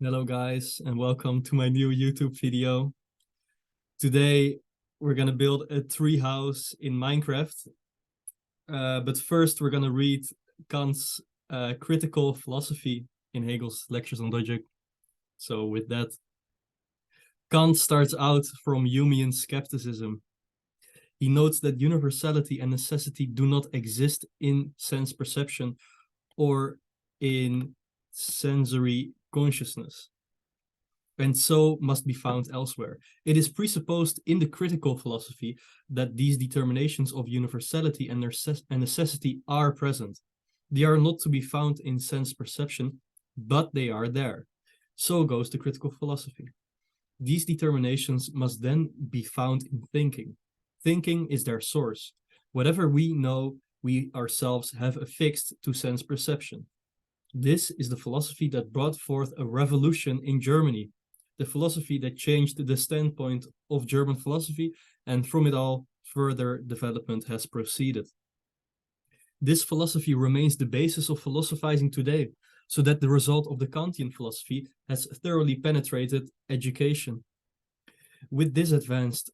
Hello guys, and welcome to my new YouTube video. Today we're gonna build a tree house in Minecraft. But first we're gonna read Kant's critical philosophy in Hegel's lectures on logic. So with that, Kant starts out from Humean skepticism. He notes that universality and necessity do not exist in sense perception or in sensory consciousness, and so must be found elsewhere. It is presupposed in the critical philosophy that these determinations of universality and necessity are present. They are not to be found in sense perception, but they are there. So goes the critical philosophy. These determinations must then be found in thinking. Thinking is their source. Whatever we know, we ourselves have affixed to sense perception. This is the philosophy that brought forth a revolution in Germany, the philosophy that changed the standpoint of German philosophy, and from it all, further development has proceeded. This philosophy remains the basis of philosophizing today, so that the result of the Kantian philosophy has thoroughly penetrated education. With this advance,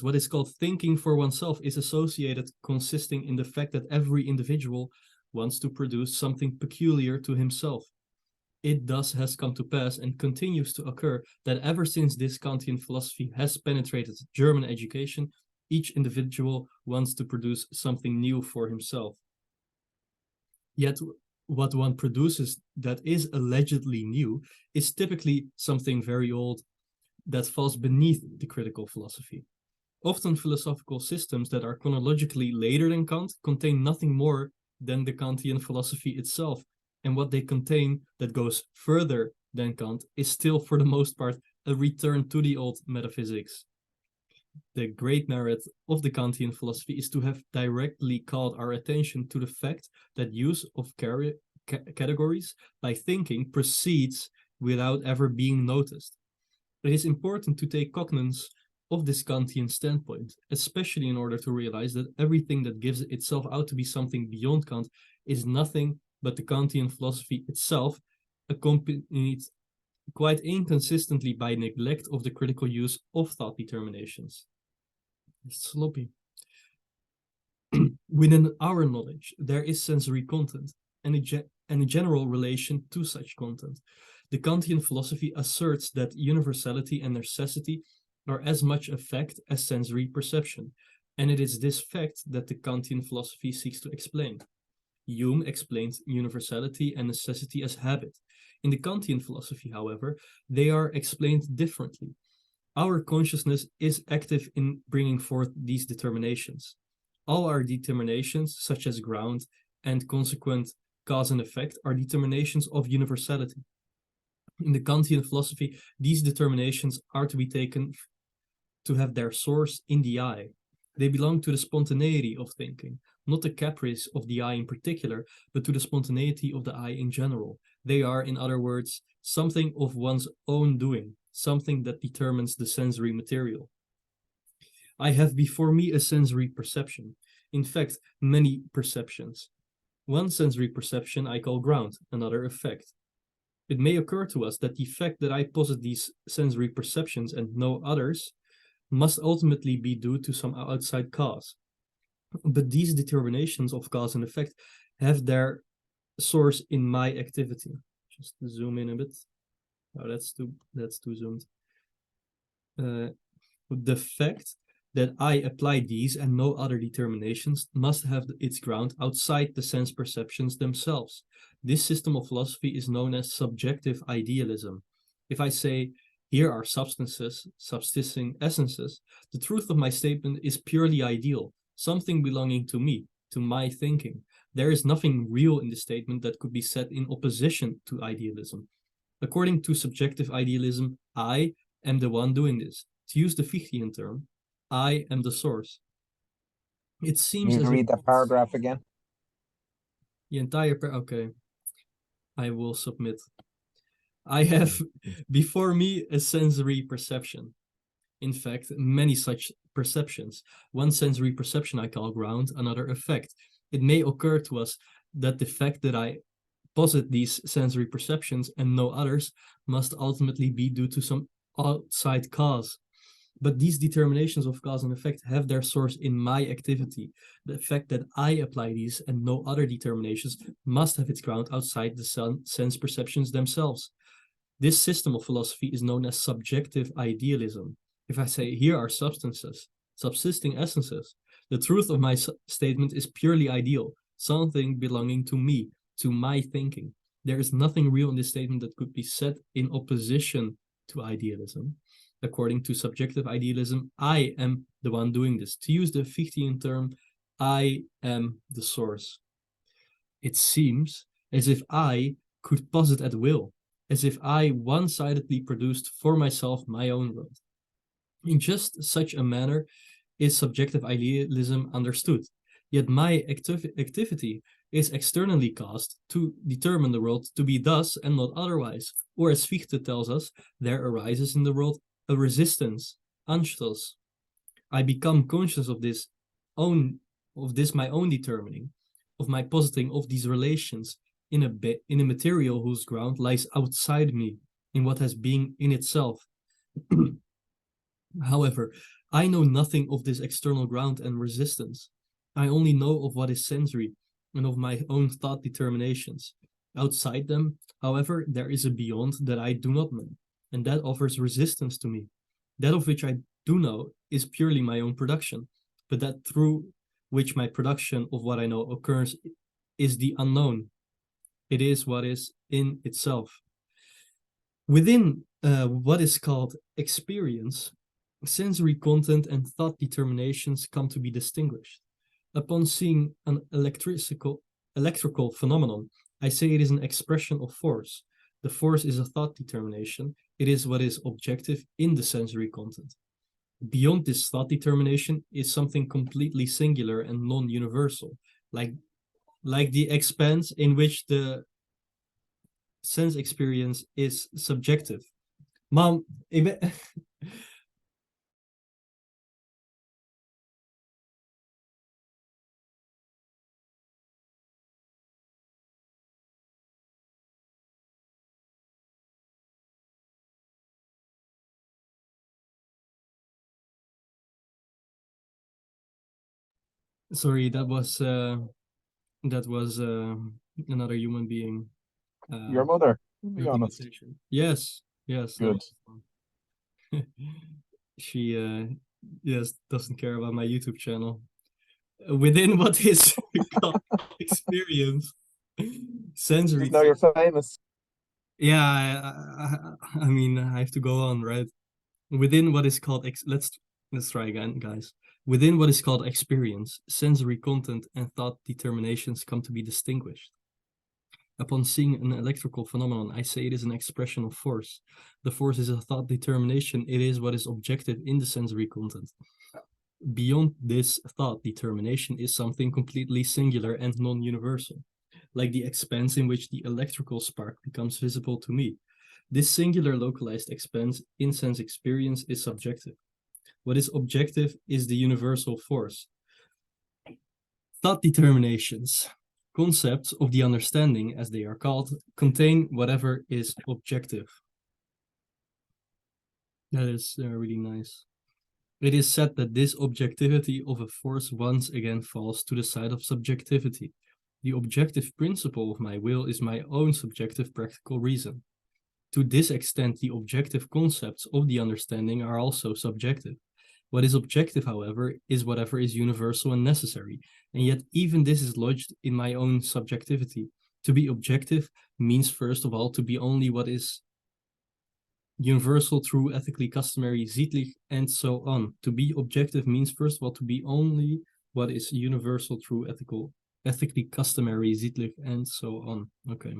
what is called thinking for oneself is associated, consisting in the fact that every individual wants to produce something peculiar to himself. It thus has come to pass and continues to occur that ever since this Kantian philosophy has penetrated German education, each individual wants to produce something new for himself. Yet what one produces that is allegedly new is typically something very old that falls beneath the critical philosophy. Often philosophical systems that are chronologically later than Kant contain nothing more than the Kantian philosophy itself, and what they contain that goes further than Kant is still, for the most part, a return to the old metaphysics. The great merit of the Kantian philosophy is to have directly called our attention to the fact that use of categories by thinking proceeds without ever being noticed. It is important to take cognizance of this Kantian standpoint, especially in order to realize that everything that gives itself out to be something beyond Kant is nothing but the Kantian philosophy itself, accompanied quite inconsistently by neglect of the critical use of thought determinations. It's sloppy. Within our knowledge, there is sensory content and a general relation to such content. The Kantian philosophy asserts that universality and necessity are as much a fact as sensory perception, and it is this fact that the Kantian philosophy seeks to explain. Hume explains universality and necessity as habit. In the Kantian philosophy, however, they are explained differently. Our consciousness is active in bringing forth these determinations. All our determinations, such as ground and consequent cause and effect, are determinations of universality. In the Kantian philosophy, these determinations are to be taken to have their source in the eye. They belong to the spontaneity of thinking, not the caprice of the eye in particular, but to the spontaneity of the eye in general. They are, in other words, something of one's own doing, something that determines the sensory material. I have before me a sensory perception. In fact, many perceptions. One sensory perception I call ground, another effect. It may occur to us that the fact that I possess these sensory perceptions and no others must ultimately be due to some outside cause. But these determinations of cause and effect have their source in my activity. Just zoom in a bit. Oh, that's too zoomed. The fact that I apply these and no other determinations must have its ground outside the sense perceptions themselves. This system of philosophy is known as subjective idealism. If I say, here are substances, subsisting essences, the truth of my statement is purely ideal, something belonging to me, to my thinking. There is nothing real in the statement that could be set in opposition to idealism. According to subjective idealism, I am the one doing this. To use the Fichtean term, I am the source. It seems Can you read that paragraph again? The entire okay. I will submit. I have before me a sensory perception. In fact, many such perceptions. One sensory perception I call ground, another effect. It may occur to us that the fact that I posit these sensory perceptions and no others must ultimately be due to some outside cause. But these determinations of cause and effect have their source in my activity. The fact that I apply these and no other determinations must have its ground outside the sense perceptions themselves. This system of philosophy is known as subjective idealism. If I say, here are substances, subsisting essences, the truth of my statement is purely ideal, something belonging to me, to my thinking. There is nothing real in this statement that could be set in opposition to idealism. According to subjective idealism, I am the one doing this. To use the Fichtean term, I am the source. It seems as if I could posit at will, as if I one-sidedly produced for myself my own world. In just such a manner is subjective idealism understood. Yet my activity is externally caused to determine the world to be thus and not otherwise. Or as Fichte tells us, there arises in the world a resistance, Anstoß. I become conscious of this my own determining, of my positing of these relations in a material whose ground lies outside me, in what has being in itself. However, I know nothing of this external ground and resistance. I only know of what is sensory and of my own thought determinations. Outside them, however, there is a beyond that I do not know, and that offers resistance to me. That of which I do know is purely my own production, but that through which my production of what I know occurs is the unknown. It is what is in itself. Within what is called experience, sensory content and thought determinations come to be distinguished. Upon seeing an electrical phenomenon, I say it is an expression of force. The force is a thought determination. It is what is objective in the sensory content. Beyond this thought determination is something completely singular and non-universal, like the expanse in which the sense experience is subjective. Mom, ik ben... Sorry, that was another human being. Your mother, to be Your honest. conversation. Yes, yes. Good. She yes, doesn't care about my YouTube channel. Within what is called experience, sensory. Just now you're famous. Yeah, I mean, I have to go on, right? Within what is called let's try again, guys. Within what is called experience, sensory content and thought determinations come to be distinguished. Upon seeing an electrical phenomenon, I say it is an expression of force. The force is a thought determination. It is what is objective in the sensory content. Beyond this thought determination is something completely singular and non-universal, like the expanse in which the electrical spark becomes visible to me. This singular localized expanse in sense experience is subjective. What is objective is the universal force. Thought determinations, concepts of the understanding, as they are called, contain whatever is objective. That is really nice. It is said that this objectivity of a force once again falls to the side of subjectivity. The objective principle of my will is my own subjective practical reason. To this extent, the objective concepts of the understanding are also subjective. What is objective, however, is whatever is universal and necessary, and yet even this is lodged in my own subjectivity. To be objective means, first of all, to be only what is universal, true, ethically customary, zietlich, and so on. To be objective means, first of all, to be only what is universal, true, ethically customary, zietlich, and so on. Okay.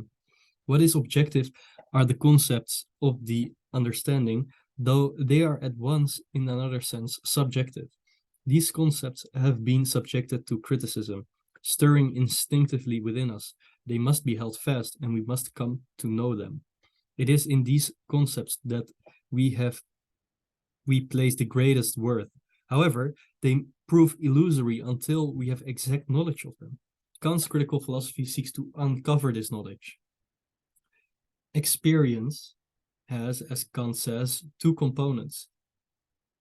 What is objective are the concepts of the understanding, though they are at once, in another sense, subjective. These concepts have been subjected to criticism, stirring instinctively within us. They must be held fast, and we must come to know them. It is in these concepts that we place the greatest worth. However, they prove illusory until we have exact knowledge of them. Kant's critical philosophy seeks to uncover this knowledge. Experience has, as Kant says, two components.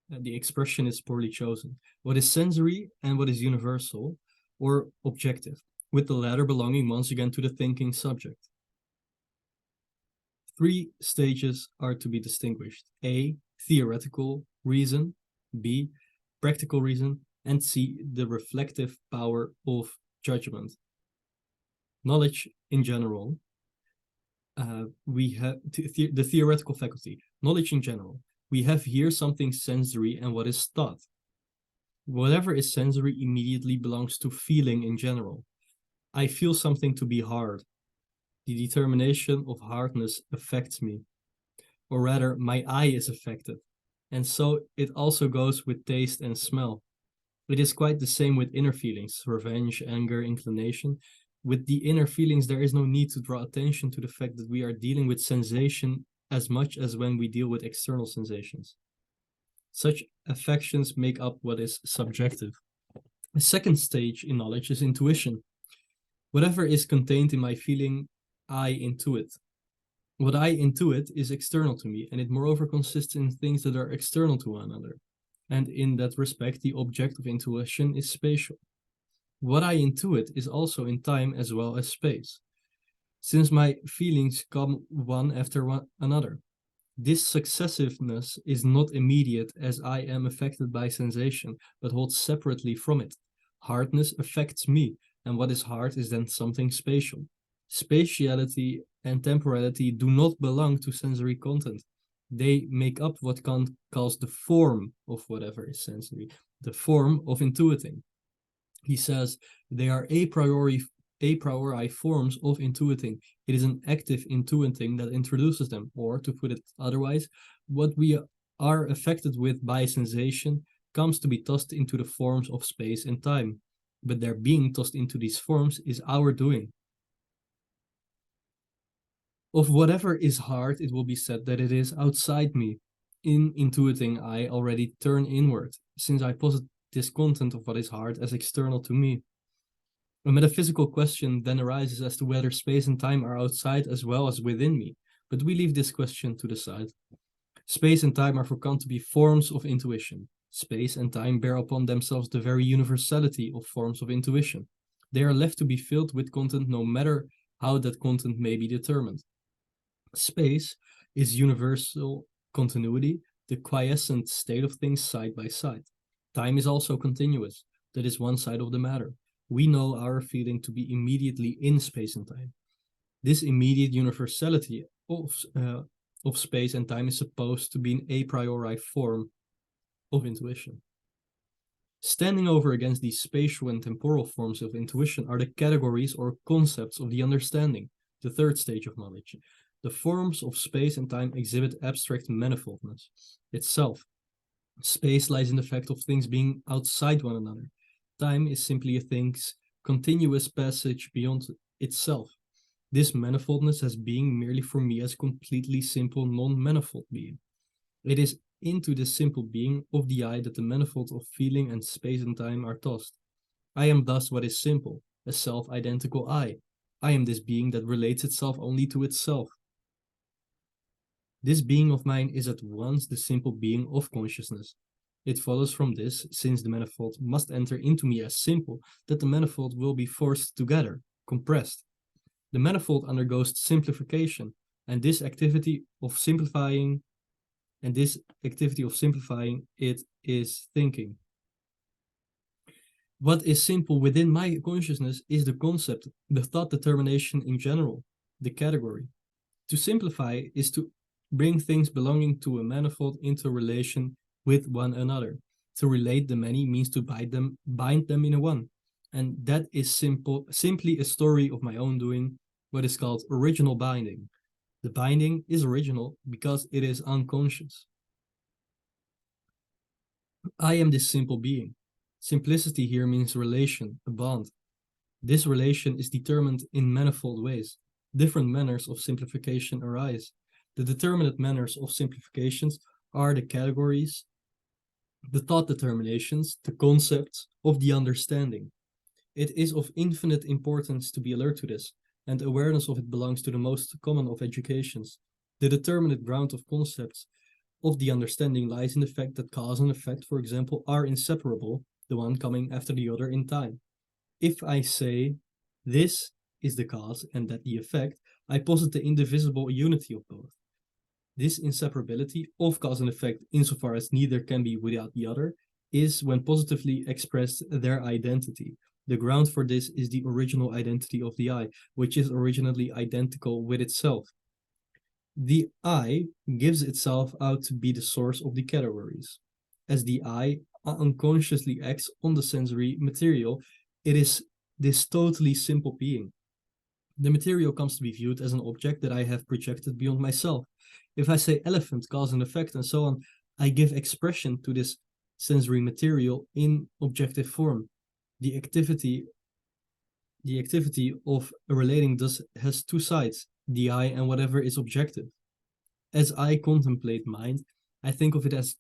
The expression is poorly chosen. What is sensory and what is universal or objective, with the latter belonging once again to the thinking subject. Three stages are to be distinguished. A, theoretical reason, B, practical reason, and C, the reflective power of judgment. Knowledge in general, we have the theoretical faculty. Knowledge in general, we have here something sensory and what is thought. Whatever is sensory immediately belongs to feeling in general. I feel something to be hard. The determination of hardness affects me, or rather, my eye is affected. And so it also goes with taste and smell. It is quite the same with inner feelings, revenge, anger, inclination. With the inner feelings, there is no need to draw attention to the fact that we are dealing with sensation as much as when we deal with external sensations. Such affections make up what is subjective. The second stage in knowledge is intuition. Whatever is contained in my feeling, I intuit. What I intuit is external to me, and it moreover consists in things that are external to one another. And in that respect, the object of intuition is spatial. What I intuit is also in time as well as space, since my feelings come one after one another. This successiveness is not immediate as I am affected by sensation, but holds separately from it. Hardness affects me, and what is hard is then something spatial. Spatiality and temporality do not belong to sensory content. They make up what Kant calls the form of whatever is sensory, the form of intuiting. He says they are a priori forms of intuiting. It is an active intuiting that introduces them, or to put it otherwise, what we are affected with by sensation comes to be tossed into the forms of space and time, but their being tossed into these forms is our doing. Of whatever is hard, it will be said that it is outside me. In intuiting, I already turn inward, since I posit this content of what is hard as external to me. A metaphysical question then arises as to whether space and time are outside as well as within me, but we leave this question to the side. Space and time are for Kant to be forms of intuition. Space and time bear upon themselves the very universality of forms of intuition. They are left to be filled with content no matter how that content may be determined. Space is universal continuity, the quiescent state of things side by side. Time is also continuous. That is one side of the matter. We know our feeling to be immediately in space and time. This immediate universality of space and time is supposed to be an a priori form of intuition. Standing over against these spatial and temporal forms of intuition are the categories or concepts of the understanding, the third stage of knowledge. The forms of space and time exhibit abstract manifoldness itself. Space lies in the fact of things being outside one another. Time is simply a thing's continuous passage beyond itself. This manifoldness has being merely for me as completely simple non-manifold being. It is into this simple being of the I that the manifold of feeling and space and time are tossed. I am thus what is simple, a self-identical I. I am this being that relates itself only to itself. This being of mine is at once the simple being of consciousness. It follows from this, since the manifold must enter into me as simple, that the manifold will be forced together, compressed. The manifold undergoes simplification, and this activity of simplifying it is thinking. What is simple within my consciousness is the concept, the thought determination in general, the category. To simplify is to bring things belonging to a manifold into relation with one another. To relate the many means to bind them in a one. And that is simply a story of my own doing, what is called original binding. The binding is original because it is unconscious. I am this simple being. Simplicity here means relation, a bond. This relation is determined in manifold ways. Different manners of simplification arise. The determinate manners of simplifications are the categories, the thought determinations, the concepts of the understanding. It is of infinite importance to be alert to this, and awareness of it belongs to the most common of educations. The determinate ground of concepts of the understanding lies in the fact that cause and effect, for example, are inseparable, the one coming after the other in time. If I say this is the cause and that the effect, I posit the indivisible unity of both. This inseparability of cause and effect, insofar as neither can be without the other, is, when positively expressed, their identity. The ground for this is the original identity of the I, which is originally identical with itself. The I gives itself out to be the source of the categories. As the I unconsciously acts on the sensory material, it is this totally simple being. The material comes to be viewed as an object that I have projected beyond myself. If I say elephant, cause and effect, and so on, I give expression to this sensory material in objective form. The activity of relating thus has two sides, the I and whatever is objective. As I contemplate mind, I think of it as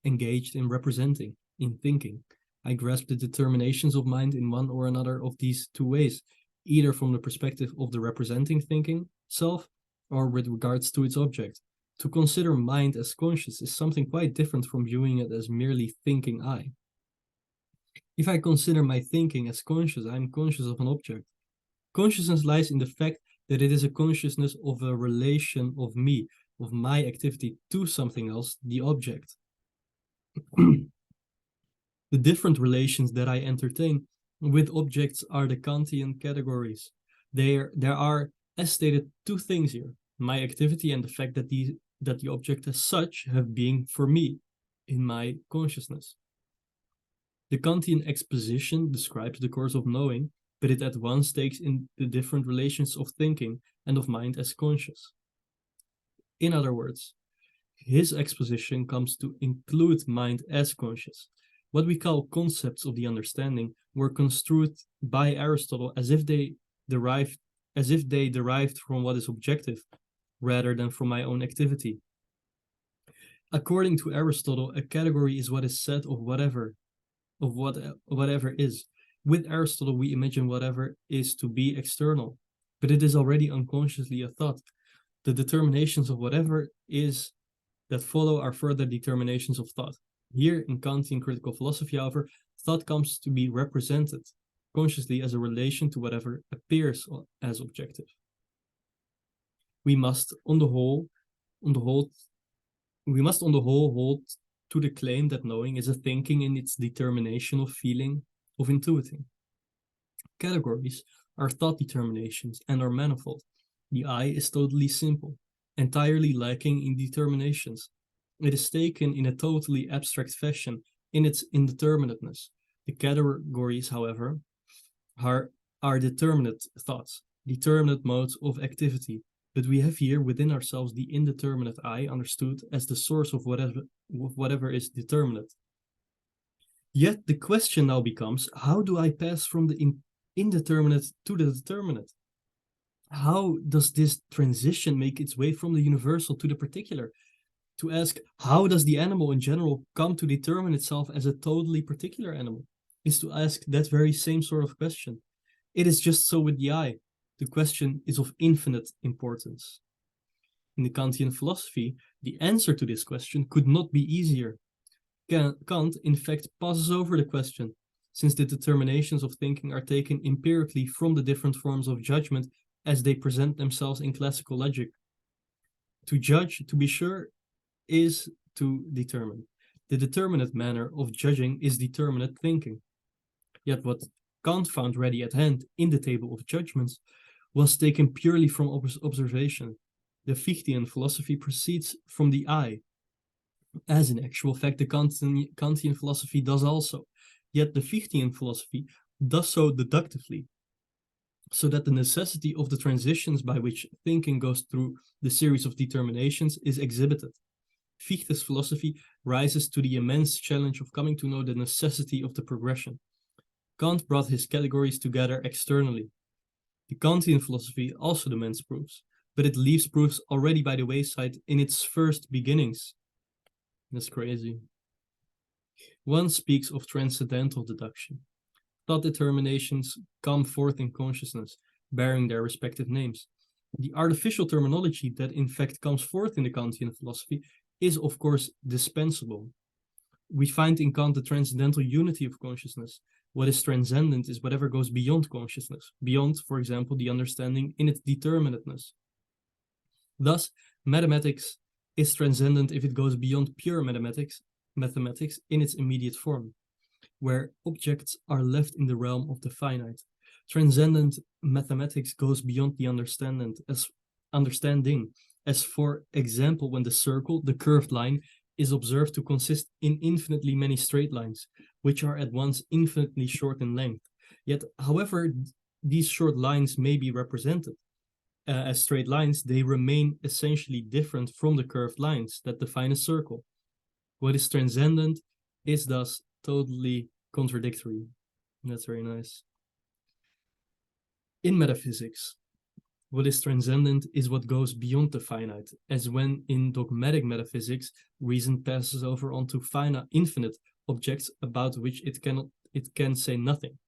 engaged in representing, in thinking. I grasp the determinations of mind in one or another of these two ways, either from the perspective of the representing thinking self or with regards to its object. To consider mind as conscious is something quite different from viewing it as merely thinking I. If I consider my thinking as conscious, I am conscious of an object. Consciousness lies in the fact that it is a consciousness of a relation of me, of my activity to something else, the object. The different relations that I entertain with objects are the Kantian categories. There are, as stated, two things here: my activity and the fact that the object as such have being for me in my consciousness. The Kantian exposition describes the course of knowing, but it at once takes in the different relations of thinking and of mind as conscious. In other words, his exposition comes to include mind as conscious. What we call concepts of the understanding were construed by Aristotle as if they derived from what is objective, rather than from my own activity. According to Aristotle, a category is what is said of whatever is. With Aristotle, we imagine whatever is to be external, but it is already unconsciously a thought. The determinations of whatever is that follow are further determinations of thought. Here, in Kantian critical philosophy, however, thought comes to be represented consciously as a relation to whatever appears as objective. We must, on the whole, hold to the claim that knowing is a thinking in its determination of feeling, of intuiting. Categories are thought determinations and are manifold. The I is totally simple, entirely lacking in determinations. It is taken in a totally abstract fashion in its indeterminateness. The categories, however, are determinate thoughts, determinate modes of activity, but we have here within ourselves the indeterminate I understood as the source of whatever is determinate. Yet the question now becomes, how do I pass from the indeterminate to the determinate? How does this transition make its way from the universal to the particular? To ask, how does the animal in general come to determine itself as a totally particular animal, is to ask that very same sort of question. It is just so with the I. The question is of infinite importance. In the Kantian philosophy, the answer to this question could not be easier. Kant, in fact, passes over the question, since the determinations of thinking are taken empirically from the different forms of judgment as they present themselves in classical logic. To judge, to be sure, is to determine. The determinate manner of judging is determinate thinking. Yet what Kant found ready at hand in the table of judgments was taken purely from observation. The Fichtean philosophy proceeds from the I, as in actual fact the Kantian philosophy does also. Yet the Fichtean philosophy does so deductively, so that the necessity of the transitions by which thinking goes through the series of determinations is exhibited. Fichte's philosophy rises to the immense challenge of coming to know the necessity of the progression. Kant brought his categories together externally. The Kantian philosophy also demands proofs, but it leaves proofs already by the wayside in its first beginnings. That's crazy. One speaks of transcendental deduction. Thought determinations come forth in consciousness. bearing their respective names. The artificial terminology that in fact comes forth in the Kantian philosophy is of course dispensable. We find in Kant the transcendental unity of consciousness. What is transcendent is whatever goes beyond consciousness, beyond, for example, the understanding in its determinateness. Thus, mathematics is transcendent if it goes beyond pure mathematics in its immediate form, where objects are left in the realm of the finite. Transcendent mathematics goes beyond the understanding, as for example, when the circle, the curved line, is observed to consist in infinitely many straight lines, which are at once infinitely short in length. Yet, however, these short lines may be represented as straight lines, they remain essentially different from the curved lines that define a circle. What is transcendent is thus totally contradictory. That's very nice. In metaphysics, what is transcendent is what goes beyond the finite, as when in dogmatic metaphysics, reason passes over onto infinite objects about which it can say nothing.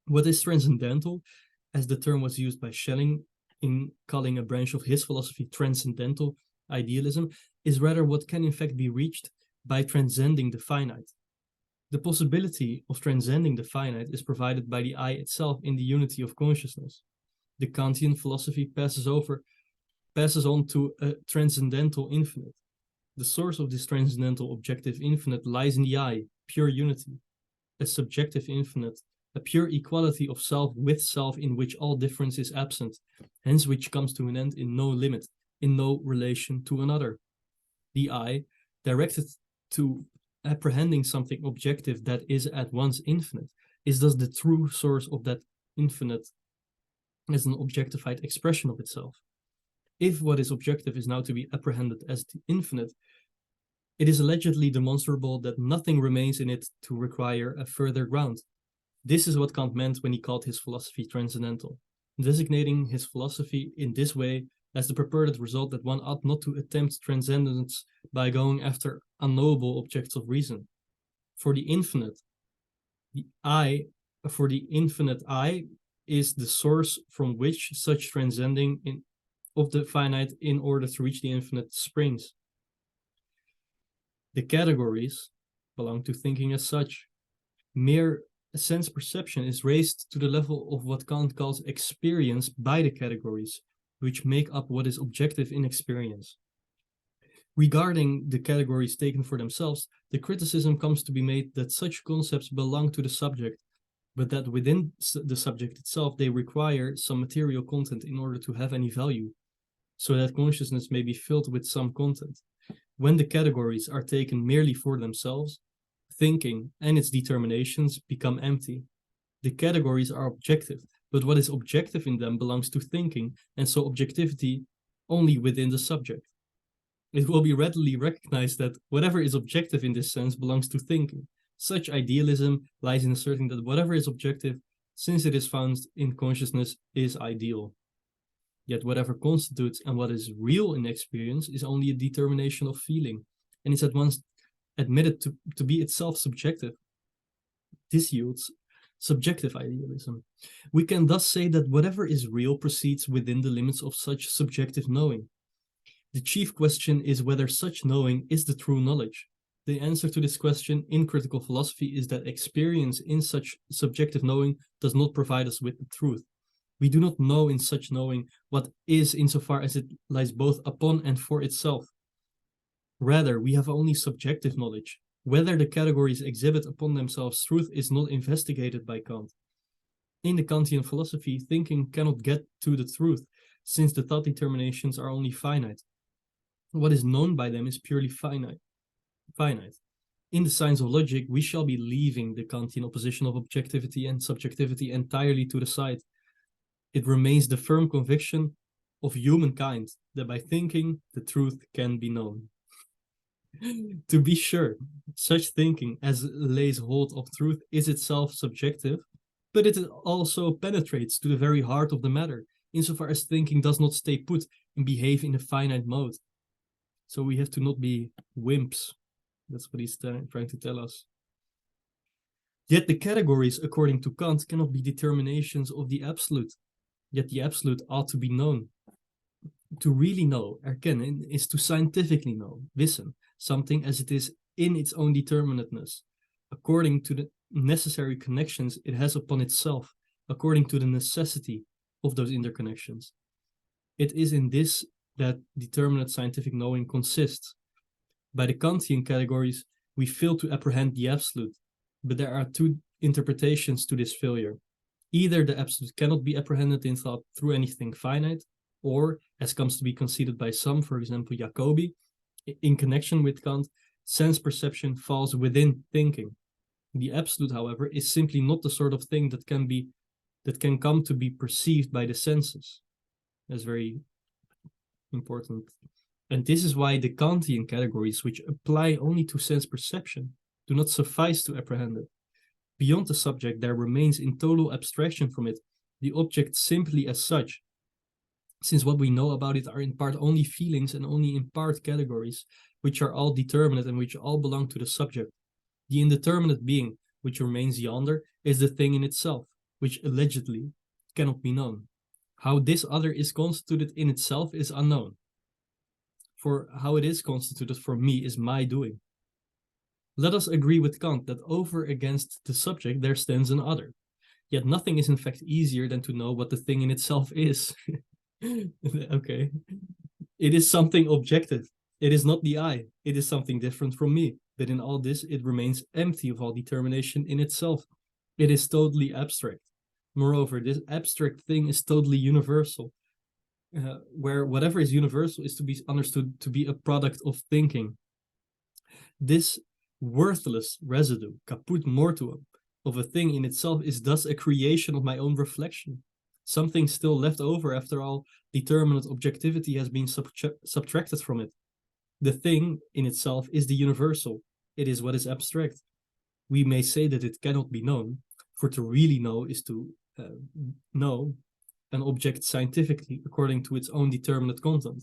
What is transcendental, as the term was used by Schelling in calling a branch of his philosophy transcendental idealism, is rather what can in fact be reached by transcending the finite. The possibility of transcending the finite is provided by the I itself in the unity of consciousness. The Kantian philosophy passes on to a transcendental infinite. The source of this transcendental objective infinite lies in the I, pure unity, a subjective infinite, a pure equality of self with self in which all difference is absent, hence which comes to an end in no limit, in no relation to another. The I, directed to apprehending something objective that is at once infinite, is thus the true source of that infinite as an objectified expression of itself. If what is objective is now to be apprehended as the infinite, it is allegedly demonstrable that nothing remains in it to require a further ground. This is what Kant meant when he called his philosophy transcendental, designating his philosophy in this way as the purported result that one ought not to attempt transcendence by going after unknowable objects of reason. For the infinite I is the source from which such transcending of the finite in order to reach the infinite springs. The categories belong to thinking as such. Mere sense perception is raised to the level of what Kant calls experience by the categories, which make up what is objective in experience. Regarding the categories taken for themselves, the criticism comes to be made that such concepts belong to the subject, but that within the subject itself they require some material content in order to have any value, so that consciousness may be filled with some content. When the categories are taken merely for themselves, thinking and its determinations become empty. The categories are objective, but what is objective in them belongs to thinking, and so objectivity only within the subject. It will be readily recognized that whatever is objective in this sense belongs to thinking. Such idealism lies in asserting that whatever is objective, since it is found in consciousness, is ideal. Yet whatever constitutes and what is real in experience is only a determination of feeling, and is at once admitted to be itself subjective. This yields subjective idealism. We can thus say that whatever is real proceeds within the limits of such subjective knowing. The chief question is whether such knowing is the true knowledge. The answer to this question in critical philosophy is that experience in such subjective knowing does not provide us with the truth. We do not know in such knowing what is insofar as it lies both upon and for itself. Rather, we have only subjective knowledge. Whether the categories exhibit upon themselves truth is not investigated by Kant. In the Kantian philosophy, thinking cannot get to the truth, since the thought determinations are only finite. What is known by them is purely finite. In the science of logic, we shall be leaving the Kantian opposition of objectivity and subjectivity entirely to the side. It remains the firm conviction of humankind that by thinking, the truth can be known. To be sure, such thinking as lays hold of truth is itself subjective, but it also penetrates to the very heart of the matter, insofar as thinking does not stay put and behave in a finite mode. So we have to not be wimps. That's what he's trying to tell us. Yet the categories, according to Kant, cannot be determinations of the absolute. yet the absolute ought to be known. To really know, erkennen, is to scientifically know, wissen, something as it is in its own determinateness, according to the necessary connections it has upon itself, according to the necessity of those interconnections. It is in this that determinate scientific knowing consists. By the Kantian categories, we fail to apprehend the absolute, but there are two interpretations to this failure. Either the absolute cannot be apprehended in thought through anything finite, or, as comes to be conceded by some, for example, Jacobi, in connection with Kant, sense perception falls within thinking. The absolute, however, is simply not the sort of thing that can come to be perceived by the senses. That's very important. And this is why the Kantian categories, which apply only to sense perception, do not suffice to apprehend it. Beyond the subject, there remains in total abstraction from it the object simply as such, since what we know about it are in part only feelings and only in part categories, which are all determinate and which all belong to the subject. The indeterminate being, which remains yonder, is the thing in itself, which allegedly cannot be known. How this other is constituted in itself is unknown. For how it is constituted for me is my doing. Let us agree with Kant that over against the subject there stands an other. Yet nothing is in fact easier than to know what the thing in itself is. Okay. It is something objective. It is not the I. It is something different from me. But in all this, it remains empty of all determination in itself. It is totally abstract. Moreover, this abstract thing is totally universal, where whatever is universal is to be understood to be a product of thinking. This worthless residue, caput mortuum, of a thing in itself is thus a creation of my own reflection. Something still left over after all determinate objectivity has been subtracted from it. The thing in itself is the universal. It is what is abstract. We may say that it cannot be known, for to really know is to know an object scientifically according to its own determinate content.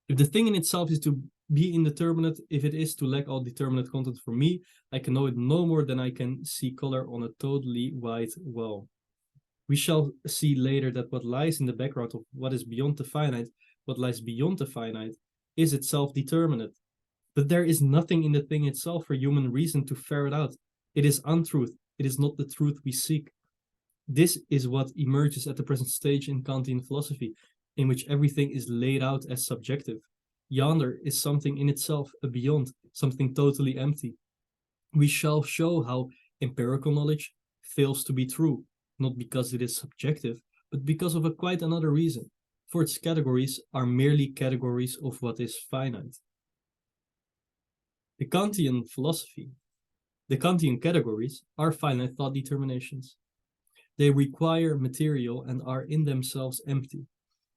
If the thing in itself is to be indeterminate, if it is to lack all determinate content for me, I can know it no more than I can see color on a totally white wall. We shall see later that what lies in the background of what is beyond the finite, what lies beyond the finite, is itself determinate. But there is nothing in the thing itself for human reason to ferret out. It is untruth. It is not the truth we seek. This is what emerges at the present stage in Kantian philosophy, in which everything is laid out as subjective. Yonder is something in itself, a beyond, something totally empty. We shall show how empirical knowledge fails to be true, not because it is subjective, but because of quite another reason, for its categories are merely categories of what is finite. The Kantian philosophy, the Kantian categories are finite thought determinations. They require material and are in themselves empty.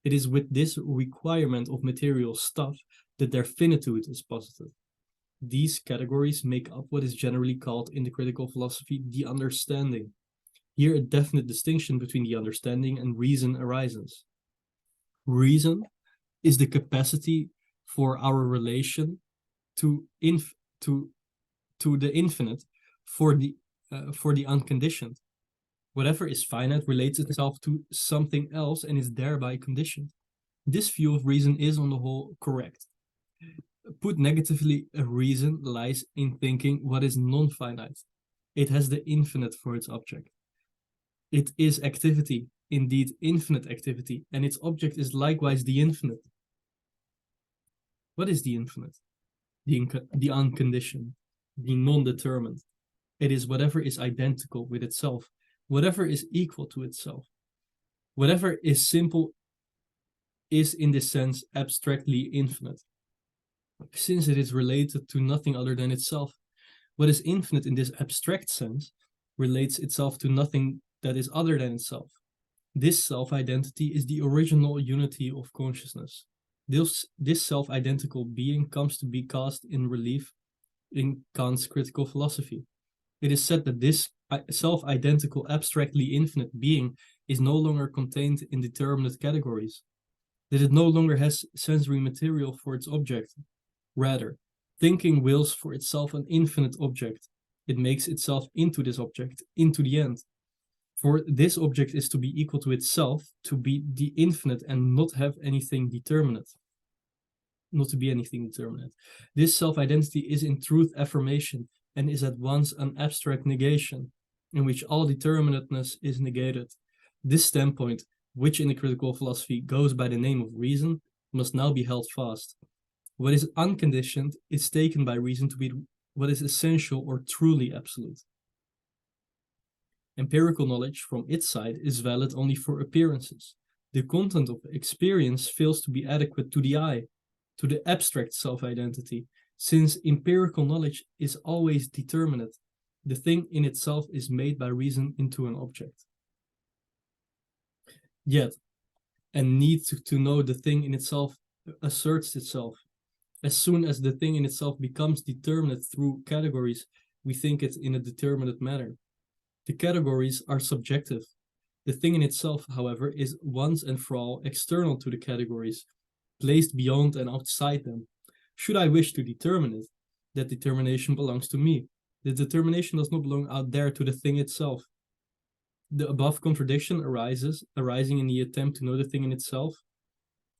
It is with this requirement of material stuff that their finitude is posited. These categories make up what is generally called in the critical philosophy the understanding. Here a definite distinction between the understanding and reason arises. Reason is the capacity for our relation to the infinite, for the unconditioned. Whatever is finite relates itself to something else and is thereby conditioned. This view of reason is on the whole correct. Put negatively, a reason lies in thinking what is non-finite. It has the infinite for its object. It is activity, indeed infinite activity, and its object is likewise the infinite. What is the infinite? The unconditioned, the non-determined. It is whatever is identical with itself, whatever is equal to itself. Whatever is simple is in this sense abstractly infinite, since it is related to nothing other than itself. What is infinite in this abstract sense relates itself to nothing that is other than itself. This self-identity is the original unity of consciousness. This self-identical being comes to be cast in relief in Kant's critical philosophy. It is said that this self-identical abstractly infinite being is no longer contained in determinate categories, that it no longer has sensory material for its object. Rather, thinking wills for itself an infinite object. It makes itself into this object, into the end. For this object is to be equal to itself, to be the infinite and not have anything determinate. Not to be anything determinate. This self-identity is in truth affirmation and is at once an abstract negation, in which all determinateness is negated. This standpoint, which in the critical philosophy goes by the name of reason, must now be held fast. What is unconditioned is taken by reason to be what is essential or truly absolute. Empirical knowledge from its side is valid only for appearances. The content of experience fails to be adequate to the eye, to the abstract self-identity, since empirical knowledge is always determinate. The thing in itself is made by reason into an object. Yet, and need to know the thing in itself asserts itself. As soon as the thing in itself becomes determinate through categories, we think it in a determinate manner. The categories are subjective. The thing in itself, however, is once and for all external to the categories, placed beyond and outside them. Should I wish to determine it, that determination belongs to me. The determination does not belong out there to the thing itself. The above contradiction arising in the attempt to know the thing in itself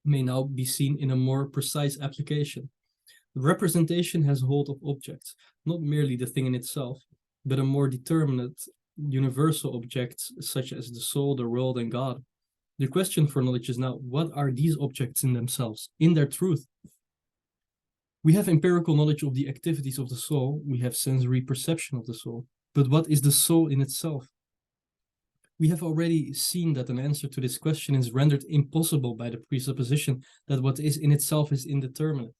may now be seen in a more precise application. Representation has hold of objects, not merely the thing in itself, but a more determinate universal objects such as the soul, the world, and God. The question for knowledge is now, what are these objects in themselves, in their truth? We have empirical knowledge of the activities of the soul, we have sensory perception of the soul, but what is the soul in itself? We have already seen that an answer to this question is rendered impossible by the presupposition that what is in itself is indeterminate.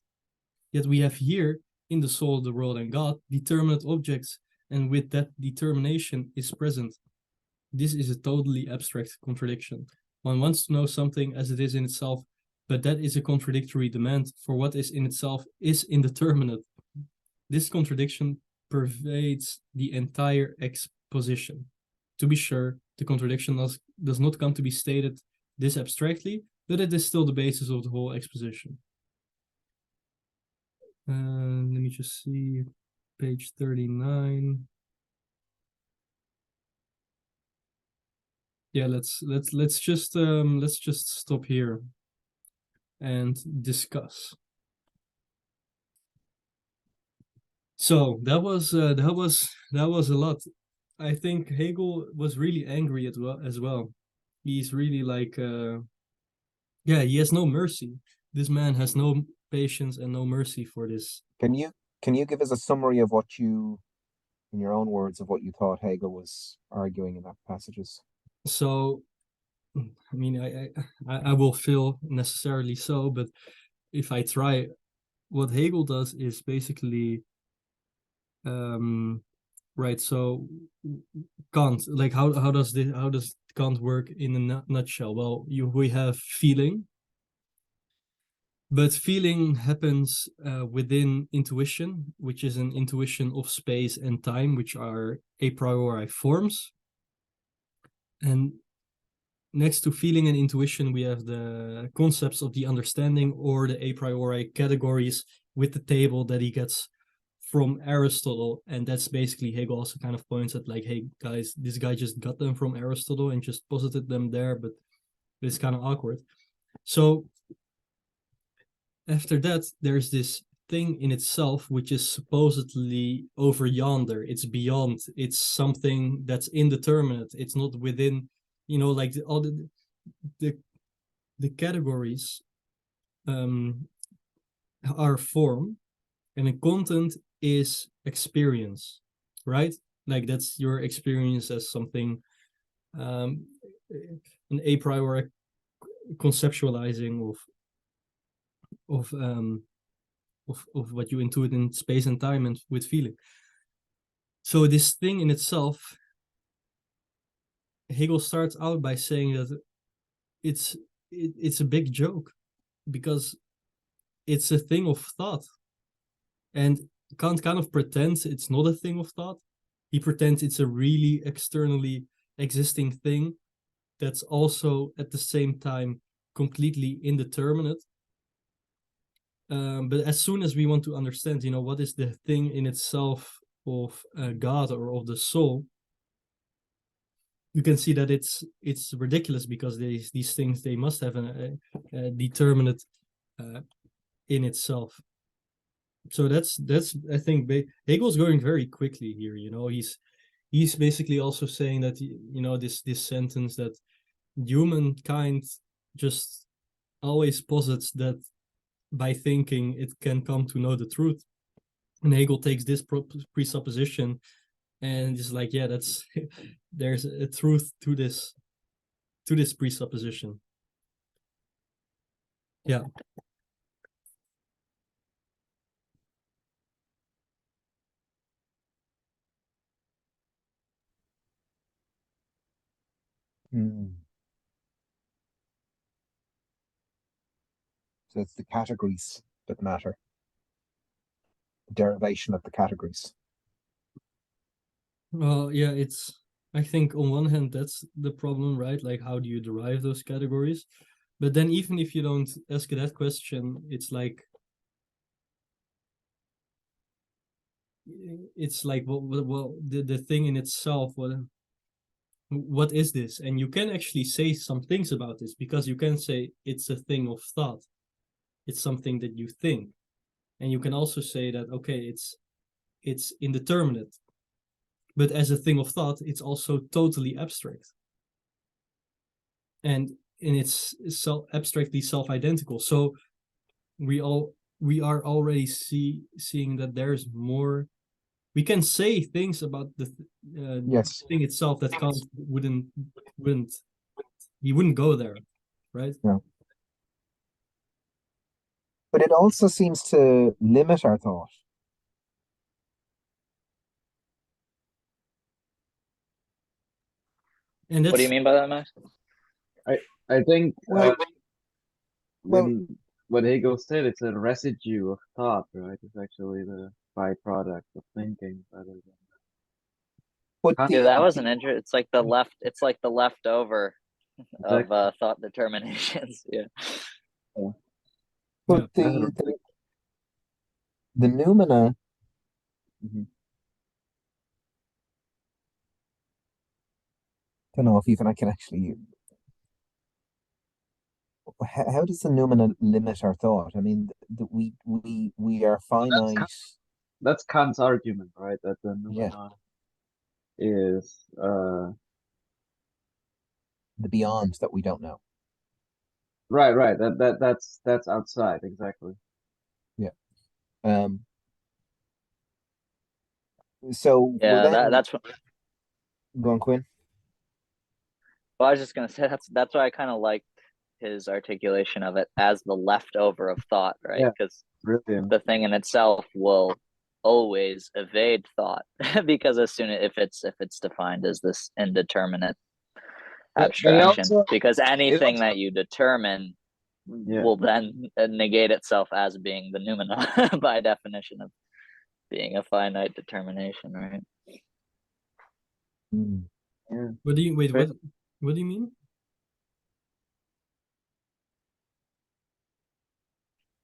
Yet we have here, in the soul, the world, and God, determinate objects, and with that determination is present. This is a totally abstract contradiction. One wants to know something as it is in itself, but that is a contradictory demand, for what is in itself is indeterminate. This contradiction pervades the entire exposition. To be sure, the contradiction does not come to be stated this abstractly, but it is still the basis of the whole exposition. Let me just see, page 39. Yeah, let's just stop here and discuss. So that was a lot. I think Hegel was really angry as well. He's really like, yeah, he has no mercy. This man has no patience and no mercy for this. Can you give us a summary of what you, in your own words, of what you thought Hegel was arguing in that passages? So, I mean, I will feel necessarily so, but if I try, what Hegel does is basically, right. So Kant, like how does Kant work in a nutshell? Well, we have feeling, but feeling happens within intuition, which is an intuition of space and time, which are a priori forms. And next to feeling and intuition, we have the concepts of the understanding, or the a priori categories with the table that he gets from Aristotle. And that's basically, Hegel also kind of points at like, hey guys, this guy just got them from Aristotle and just posited them there, but it's kind of awkward. So after that, there's this thing in itself which is supposedly over yonder. It's beyond. It's something that's indeterminate. It's not within, like all the categories are form, and the content is experience, right? Like that's your experience as something, an a priori conceptualizing of what you intuit in space and time and with feeling. So this thing in itself, Hegel starts out by saying that it's a big joke, because it's a thing of thought. And Kant kind of pretends it's not a thing of thought. He pretends it's a really externally existing thing that's also at the same time completely indeterminate. But as soon as we want to understand, what is the thing in itself of God or of the soul, you can see that it's ridiculous, because these things, they must have a determinate in itself. So that's I think Hegel's going very quickly here. He's basically also saying that this sentence that humankind just always posits that by thinking it can come to know the truth, and Hegel takes this presupposition and is like, yeah, that's there's a truth to this presupposition. Yeah. So it's the categories that matter, the derivation of the categories. Well, yeah, I think on one hand that's the problem, right? Like, how do you derive those categories? But then even if you don't ask that question, it's like well, the thing in itself, what is this? And you can actually say some things about this, because you can say it's a thing of thought. It's something that you think. And you can also say that, okay, it's indeterminate. But as a thing of thought, it's also totally abstract. And it's abstractly self-identical. So we are already seeing that there's more. We can say things about the Yes. thing itself that Kant wouldn't he wouldn't go there, right? No. But it also seems to limit our thought. And What do you mean by that, Max? I think Well, what Hegel said, it's a residue of thought, right? It's actually the byproduct of thinking rather than. but Yeah, that was an interest. It's like the leftover Exactly. of thought determinations. Yeah. But Yeah. the noumena, don't know if even I can actually. How does the noumena limit our thought? I mean, we are finite. That's Kant's argument, right? That the Yeah. noumena is The beyond that we don't know. right. That's outside, exactly. Yeah. So Yeah, then, that's what. go on, Quinn. Well, I was just gonna say that's why I kind of liked his articulation of it as the leftover of thought, right? Yeah. Because Brilliant. the thing in itself will always evade thought, because as soon as if it's defined as this indeterminate abstraction, also, because anything that you determine will then negate itself as being the noumena by definition of being a finite determination, right? Yeah. What do you what do you mean?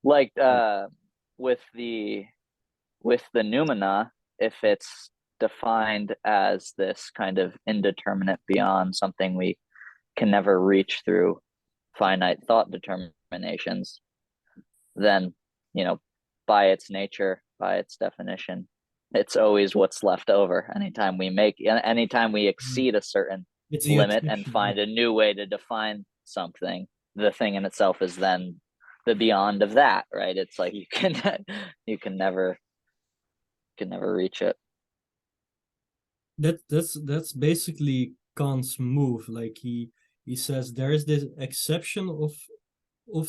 Like with the noumena, if it's defined as this kind of indeterminate beyond, something we can never reach through finite thought determinations, then by its nature, by its definition, it's always what's left over. Anytime we exceed a certain limit and find a new way to define something, the thing in itself is then the beyond of that, right? It's like you can never reach it. That's basically Kant's move. Like he says there is this exception of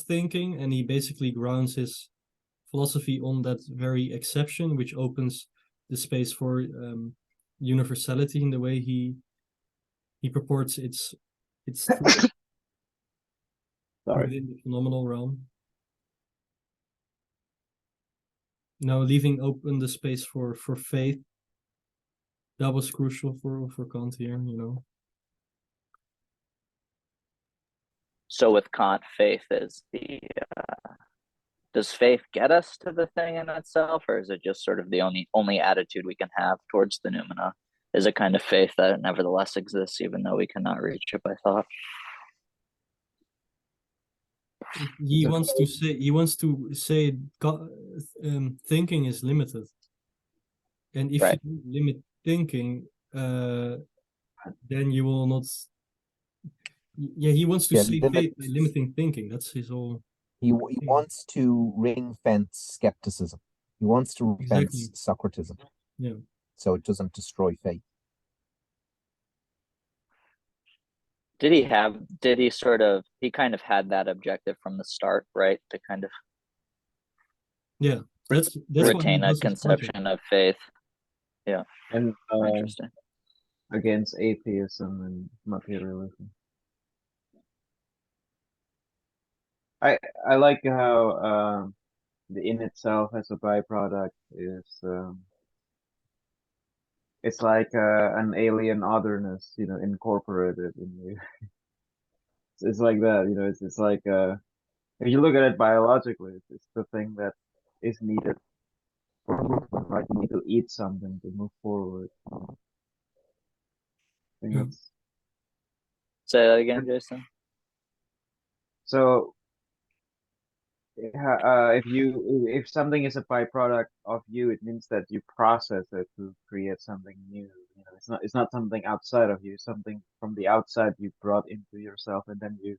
thinking, and he basically grounds his philosophy on that very exception, which opens the space for universality in the way he purports it's within the phenomenal realm. Now leaving open the space for faith. That was crucial for Kant here, So with Kant, faith is does faith get us to the thing in itself, or is it just sort of the only attitude we can have towards the noumena? is a kind of faith that nevertheless exists, even though we cannot reach it by thought. He wants to say thinking is limited, and if Right. you limit thinking, then you will not. Yeah, he wants to say faith by limiting thinking. That's his whole. He wants to ring fence skepticism. He wants to ring fence Exactly. Socratism. Yeah. So it doesn't destroy faith. Did he kind of had that objective from the start, right? To kind of Yeah, that's retain what a conception of faith. Yeah. And Interesting. against atheism and materialism. I like how the in itself as a byproduct is it's like an alien otherness, incorporated in you. It's like that, it's like if you look at it biologically, it's the thing that is needed for movement, right? You need to eat something to move forward. I think Yeah. that's Say that again, Jason. so. If something is a byproduct of you, it means that you process it to create something new. It's not something outside of you. Something from the outside you brought into yourself, and then you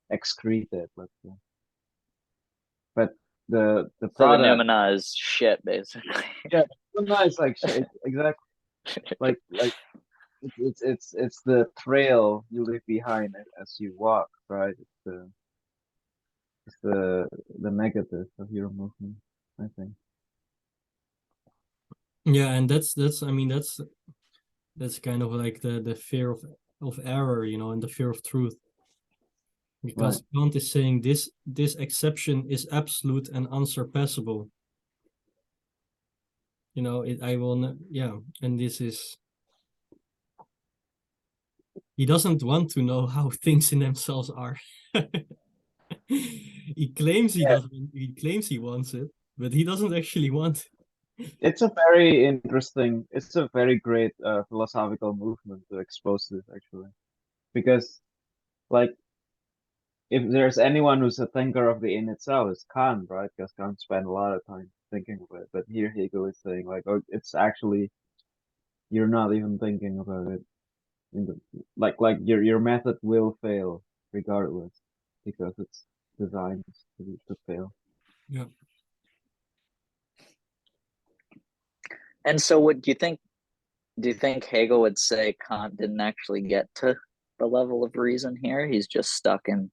excrete it. Let's say. But the So the product, noumena is shit, basically. yeah, sometimes it's like shit, exactly. Like it's the trail you leave behind as you walk, right? It's the negative of your movement, I think. Yeah, and that's I mean that's kind of like the fear of error, and the fear of truth. Because Kant is saying this exception is absolute and unsurpassable. I will not, yeah, and this is. He doesn't want to know how things in themselves are. He claims he doesn't. He claims he wants it, but he doesn't actually want it. It's a very great philosophical movement to expose this, actually. Because, like, if there's anyone who's a thinker of the in itself, it's Kant, right? Because Kant spent a lot of time thinking about it. But here Hegel is saying, like, oh, it's actually, you're not even thinking about it. Like your method will fail regardless, because it's designed to fail. Yeah. And so what do you think Hegel would say Kant didn't actually get to the level of reason here? He's just stuck in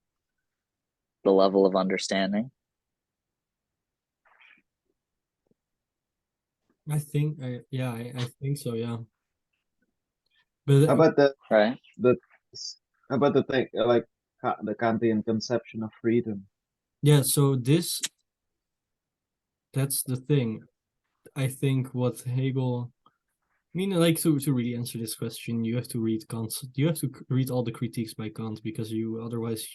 the level of understanding. I think I think so, yeah. But How about the Right. the how about the thing like the Kantian conception of freedom? yeah, so that's the thing. I think what Hegel, I mean, like to really answer this question, you have to read Kant. You have to read all the critiques by Kant, because otherwise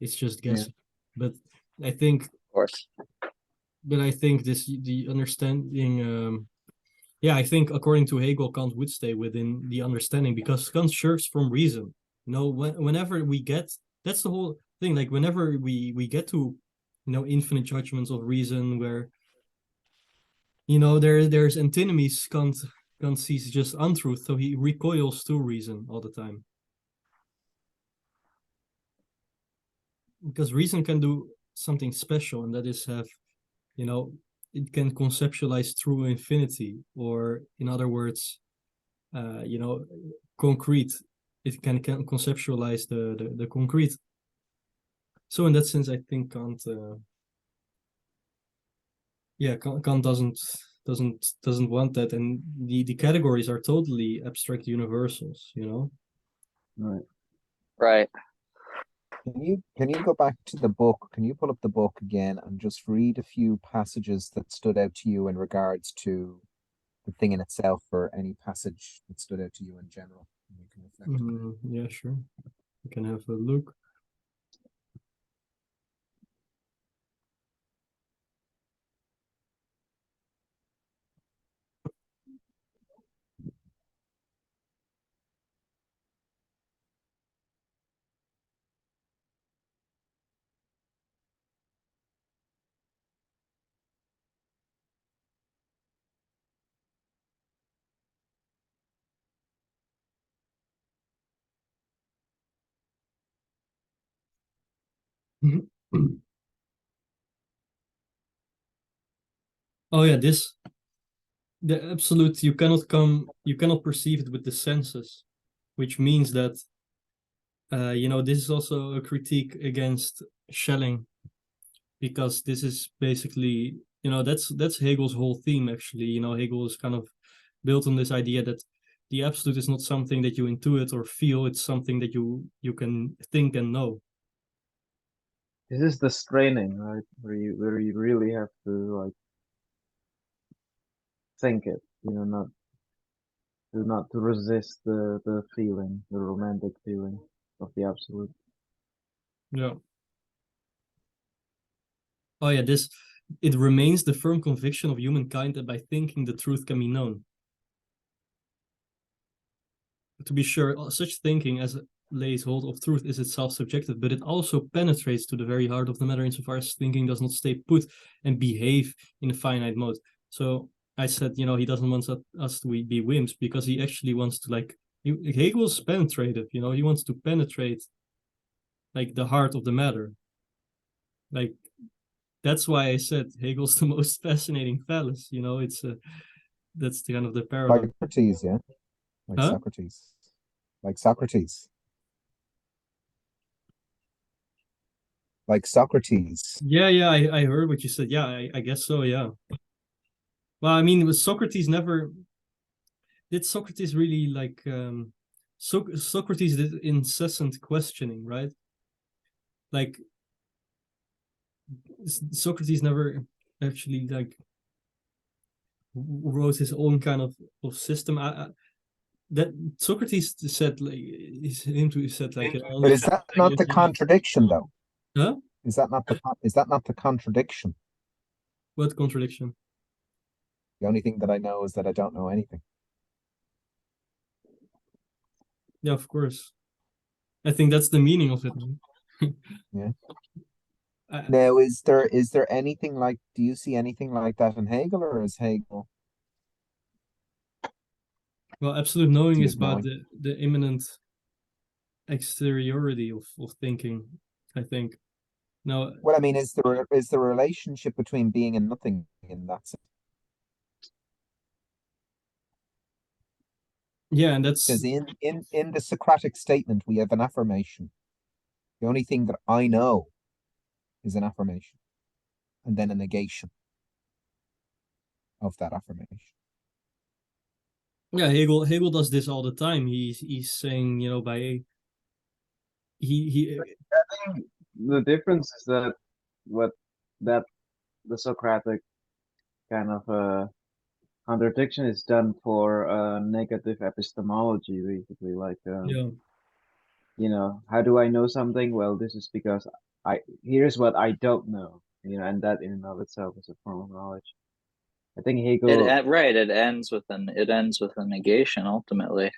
it's just guessing. But I think, Of course. the understanding. Yeah, I think according to Hegel, Kant would stay within the understanding, because Kant shirks from reason. Whenever we get, that's the whole thing. Like whenever we get to, infinite judgments of reason, where there's antinomies, Kant sees just untruth, so he recoils to reason all the time. Because reason can do something special, and that is have, it can conceptualize true infinity, or in other words, concrete. It can conceptualize the concrete. So in that sense, I think Kant, Kant doesn't want that, and the categories are totally abstract universals. Right. Right. Can you go back to the book? Can you pull up the book again and just read a few passages that stood out to you in regards to the thing in itself, or any passage that stood out to you in general? And you can reflect on it. Yeah, sure. You can have a look. Oh yeah, the absolute, you cannot perceive it with the senses, which means that this is also a critique against Schelling, because this is basically, that's Hegel's whole theme actually. Hegel is kind of built on this idea that the absolute is not something that you intuit or feel, it's something that you can think and know. This is the straining, right? Where you really have to like think it, not to resist the feeling, the romantic feeling of the absolute. Yeah. Oh yeah, it remains the firm conviction of humankind that by thinking the truth can be known. To be sure, such thinking as lays hold of truth is itself subjective, but it also penetrates to the very heart of the matter insofar as thinking does not stay put and behave in a finite mode. So I said, he doesn't want us to be wimps, because he actually wants to, Hegel's penetrative, he wants to penetrate like the heart of the matter. Like, that's why I said Hegel's the most fascinating phallus. That's the kind of the paradox. Socrates, yeah, like Huh? Socrates, like Socrates, like Socrates. Yeah, I heard what you said. Yeah, I guess so. Yeah. Well, I mean, was Socrates never did Socrates really Socrates did incessant questioning, right? Like Socrates never actually wrote his own kind of system. That Socrates said said like But is that not the contradiction, though? Huh? Is that not the contradiction? What contradiction? The only thing that I know is that I don't know anything. Yeah, of course. I think that's the meaning of it. Yeah. Now, is there anything like? Do you see anything like that in Hegel, or is Hegel? Well, absolute knowing is about knowing? the immanent exteriority of thinking, I think. Now, Well, I mean, is the relationship between being and nothing in that sense? yeah, and that's Because in the Socratic statement we have an affirmation. The only thing that I know is an affirmation, and then a negation of that affirmation. yeah, Hegel does this all the time. He's saying, by he I think the difference is that the Socratic kind of contradiction is done for negative epistemology, basically. Like, how do I know something? Well, this is because here's what I don't know, and that in and of itself is a form of knowledge. I think Hegel. It ends with a negation ultimately.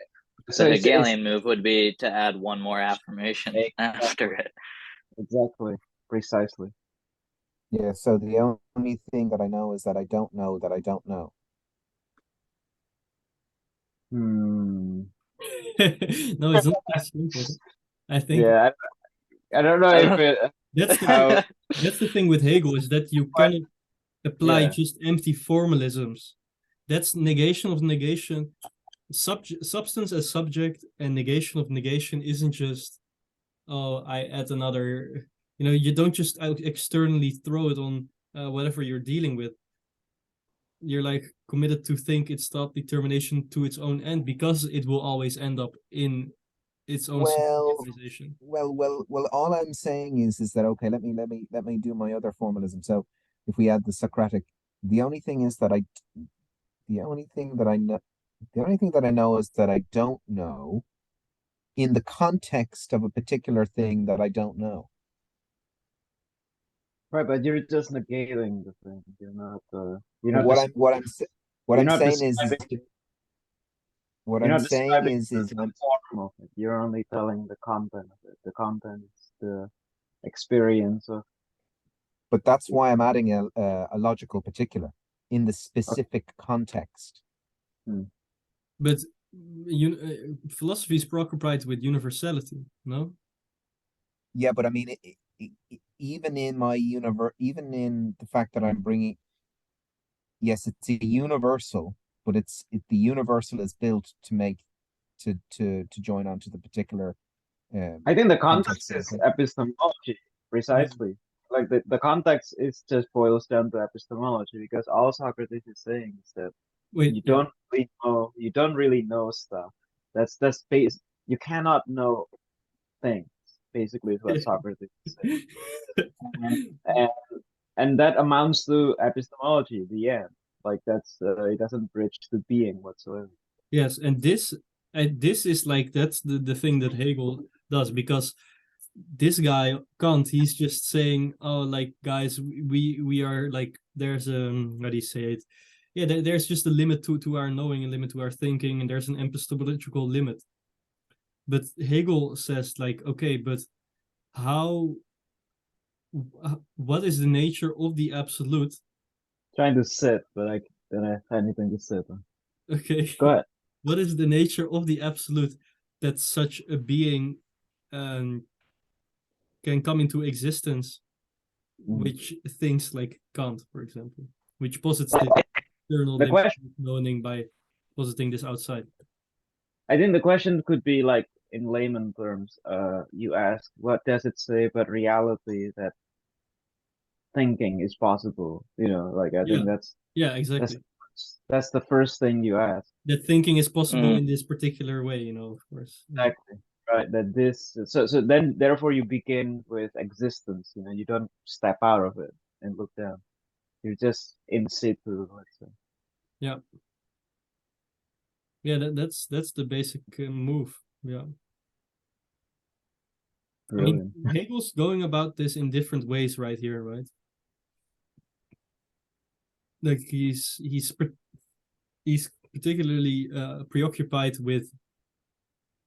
So the it's Hegelian move would be to add one more affirmation after it. Exactly, precisely. Yeah. So the only thing that I know is that I don't know that I don't know. Hmm. No, it's not that simple. I think Yeah, I don't know if it. that's How? that's the thing with Hegel, is that you cannot apply Yeah. just empty formalisms. That's negation of negation. Substance as subject and negation of negation isn't just, oh, I add another, you don't just externally throw it on whatever you're dealing with. You're like committed to think its thought determination to its own end, because it will always end up in its own organization. Well. All I'm saying is that okay. Let me do my other formalism. So, if we add the Socratic, the only thing is that the only thing that I know, the only thing that I know is that I don't know, in the context of a particular thing that I don't know. Right, but you're just negating the thing. You're not. What You're I'm not saying is describing. what You're I'm not saying describing is the form of it. You're only telling the content of it. The content is the experience of. but that's why I'm adding a logical particular in the specific context. But philosophy is preoccupied with universality, no? Yeah, but I mean, even in my even in the fact that I'm bringing, yes, it's a universal, but the universal is built to make to join onto the particular I think the context context of the is thing. epistemology, precisely. Like the context is just boils down to epistemology, because all Socrates is saying is that Wait, you yeah. don't really know stuff. That's base. You cannot know things. Basically, is what Socrates is saying, and and that amounts to epistemology. The end. Like that's it doesn't bridge to being whatsoever. Yes, and this is like that's the thing that Hegel does, because this guy Kant, he's just saying, oh, like guys, we are like, there's how do you say it? Yeah, there's just a limit to our knowing, a limit to our thinking, and there's an epistemological limit. But Hegel says like, okay, but how what is the nature of the absolute? Trying to sit, but I don't have anything to sit on. Okay. Go ahead. What is the nature of the absolute that such a being can come into existence, which thinks like Kant, for example, which posits the external The limit question, of knowing by positing this outside? I think the question could be like in layman terms. You ask, what does it say about reality that thinking is possible? You know, like I Yeah, think yeah, that's exactly. that's the first thing you ask. That thinking is possible Mm. in this particular way, you know, of course. Exactly. Right. That this so then therefore you begin with existence. You know, you don't step out of it and look down. You're just in situ, let's say. Yeah, yeah, that's the basic move. Yeah. I mean, Brilliant. Hegel's going about this in different ways right here, right? Like he's particularly preoccupied with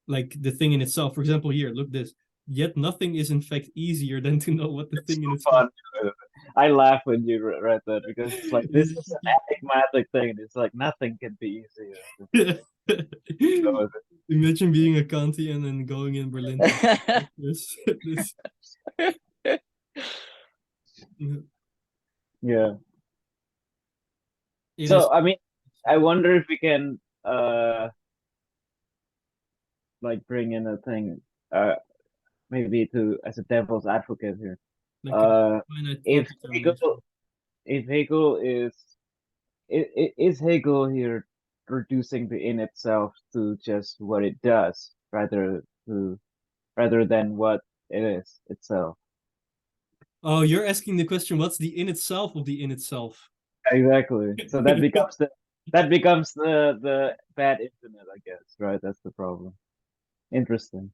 like the thing in itself. For example, here, look this. Yet nothing is in fact easier than to know what the It's thing in so itself. fun. I laugh when you read that because it's like this is an enigmatic thing. It's like nothing can be easier. Imagine being a Kantian and then going in Berlin to this. Yeah. It is. So I mean, I wonder if we can like bring in a thing maybe to as a devil's advocate here. Like a finite If thought Hegel determination. if Hegel is Hegel here reducing the in itself to just what it does rather than what it is itself. Oh, you're asking the question, what's the in itself of the in itself? Exactly. So that becomes the bad infinite, I guess, right? That's the problem. Interesting.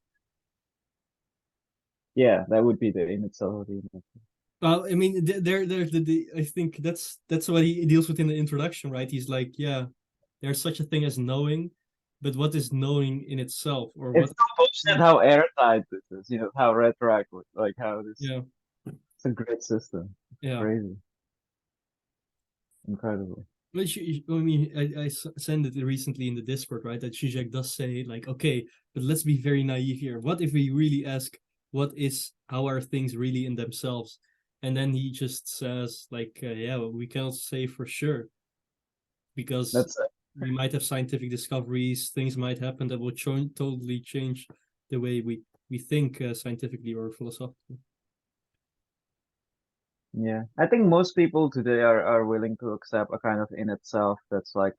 Yeah, that would be the in itself of the infinite. I mean, there's I think that's what he deals with in the introduction, right? He's like, yeah, there's such a thing as knowing, but what is knowing in itself, or It's what? so bullshit how airtight this is, you know, how retroactive, like how this Yeah, it's a great system. yeah. Crazy. Incredible. But I mean, I sent it recently in the Discord, right? That Zizek does say, like, okay, but let's be very naive here. What if we really ask, how are things really in themselves? And then he just says, like, yeah, well, we cannot say for sure, because That's we might have scientific discoveries, things might happen that will totally change the way we think scientifically or philosophically. yeah. I think most people today are willing to accept a kind of in itself that's like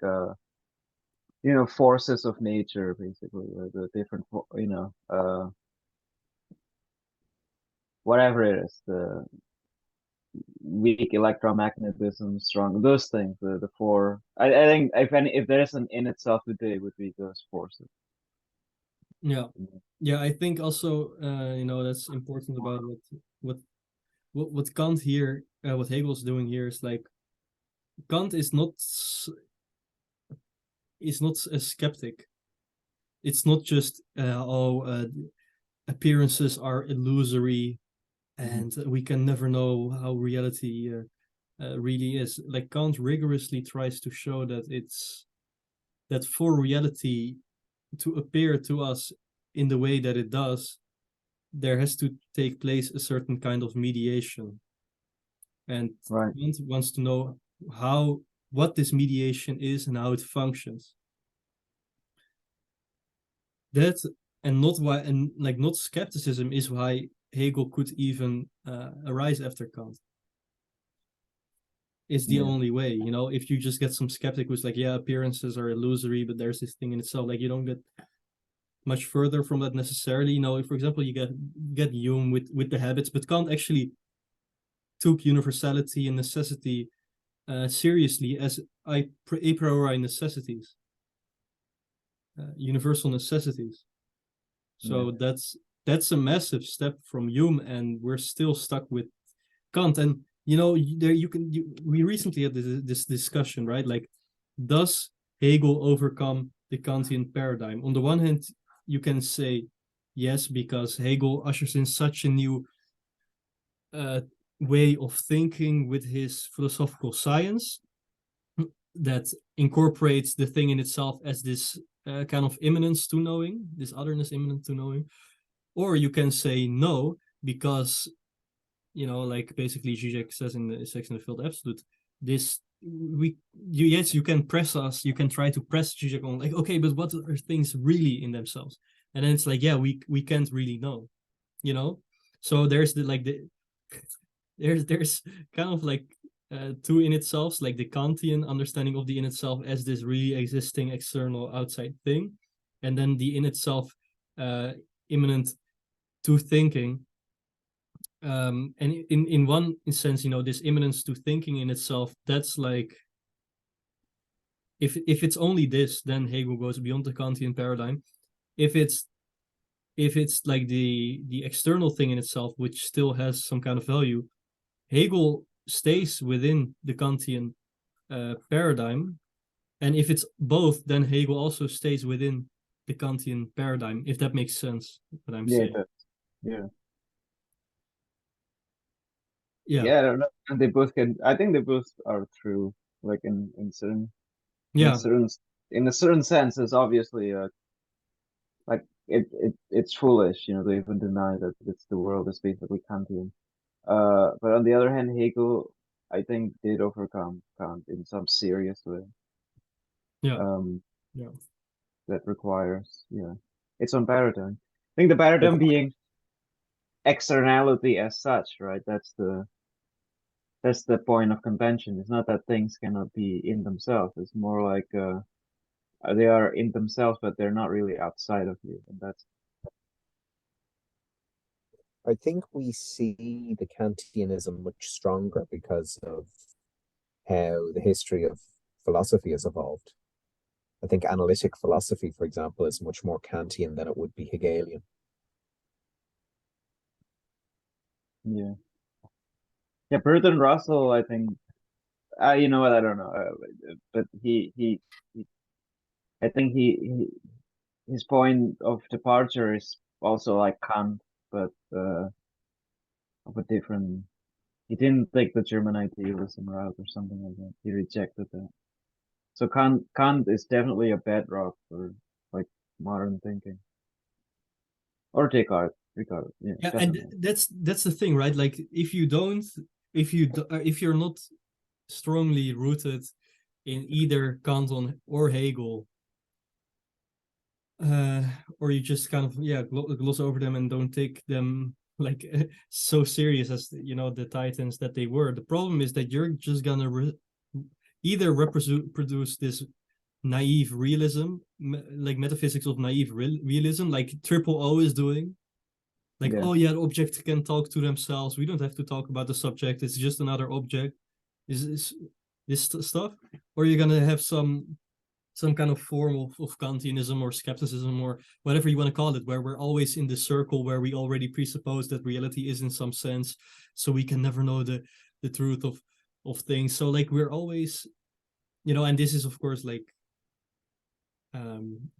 you know, forces of nature basically, or the different you know, whatever it is, the weak electromagnetism, strong those things, the four. I think if there's an in itself today, it would be those forces. Yeah, yeah. I think also, that's important about what Kant here, what Hegel's doing here is like, Kant is not a skeptic. It's not just appearances are illusory, and we can never know how reality really is. Like, Kant rigorously tries to show that for reality to appear to us in the way that it does, there has to take place a certain kind of mediation. And Right. Kant wants to know what this mediation is and how it functions. That and not why, and like not skepticism is why Hegel could even arise after Kant. It's the only way, you know. If you just get some skeptic who's like, yeah, appearances are illusory, but there's this thing in itself, like you don't get much further from that necessarily. You know, if, for example, you get Hume with the habits, but Kant actually took universality and necessity seriously as a priori necessities, universal necessities. So that's a massive step from Hume, and we're still stuck with Kant. And you know, there we recently had this discussion, right? Like, does Hegel overcome the Kantian paradigm? On the one hand, you can say yes, because Hegel ushers in such a new way of thinking with his philosophical science that incorporates the thing in itself as this kind of immanence to knowing, this otherness immanent to knowing. Or you can say no, because, you know, like basically Zizek says in the Sex and the Field Absolute, yes, you can press us, you can try to press Zizek on, like, okay, but what are things really in themselves? And then it's like, yeah, we can't really know, you know. So there's there's kind of like two in itself, like the Kantian understanding of the in itself as this really existing external outside thing, and then the in itself immanent to thinking. And in one sense, you know, this immanence to thinking in itself, that's like, if it's only this, then Hegel goes beyond the Kantian paradigm. If it's like the external thing in itself, which still has some kind of value, Hegel stays within the Kantian paradigm. And if it's both, then Hegel also stays within the Kantian paradigm, if that makes sense, what I'm saying. Yeah, I don't know. And they both can. I think they both are true. Like in certain, in a certain sense, it's obviously like it's foolish, you know, to even deny that it's the world is basically Kantian. But on the other hand, Hegel, I think, did overcome Kant in some serious way. That requires, its own paradigm. I think the paradigm being externality as such, right? That's the point of convention. It's not that things cannot be in themselves. It's more like they are in themselves, but they're not really outside of you. And that's. I think we see the Kantianism much stronger because of how the history of philosophy has evolved. I think analytic philosophy, for example, is much more Kantian than it would be Hegelian. Yeah. Yeah, Bertrand Russell, I think, you know what, I don't know, but I think his point of departure is also like Kant, but of a different. He didn't take the German idealism route or something like that. He rejected that. So Kant is definitely a bedrock for like modern thinking. Or Descartes. Yeah, and that's the thing, right? Like, if you're not strongly rooted in either Kant or Hegel, or you just kind of gloss over them and don't take them like so serious as, you know, the titans that they were. The problem is that you're just gonna either produce this naive realism, like metaphysics of naive realism, like Triple O is doing. Like, oh yeah, the objects can talk to themselves. We don't have to talk about the subject. It's just another object. Is this stuff? Or you're gonna have some kind of form of Kantianism or skepticism or whatever you want to call it, where we're always in the circle where we already presuppose that reality is in some sense, so we can never know the truth of things. So like we're always, you know, and this is of course like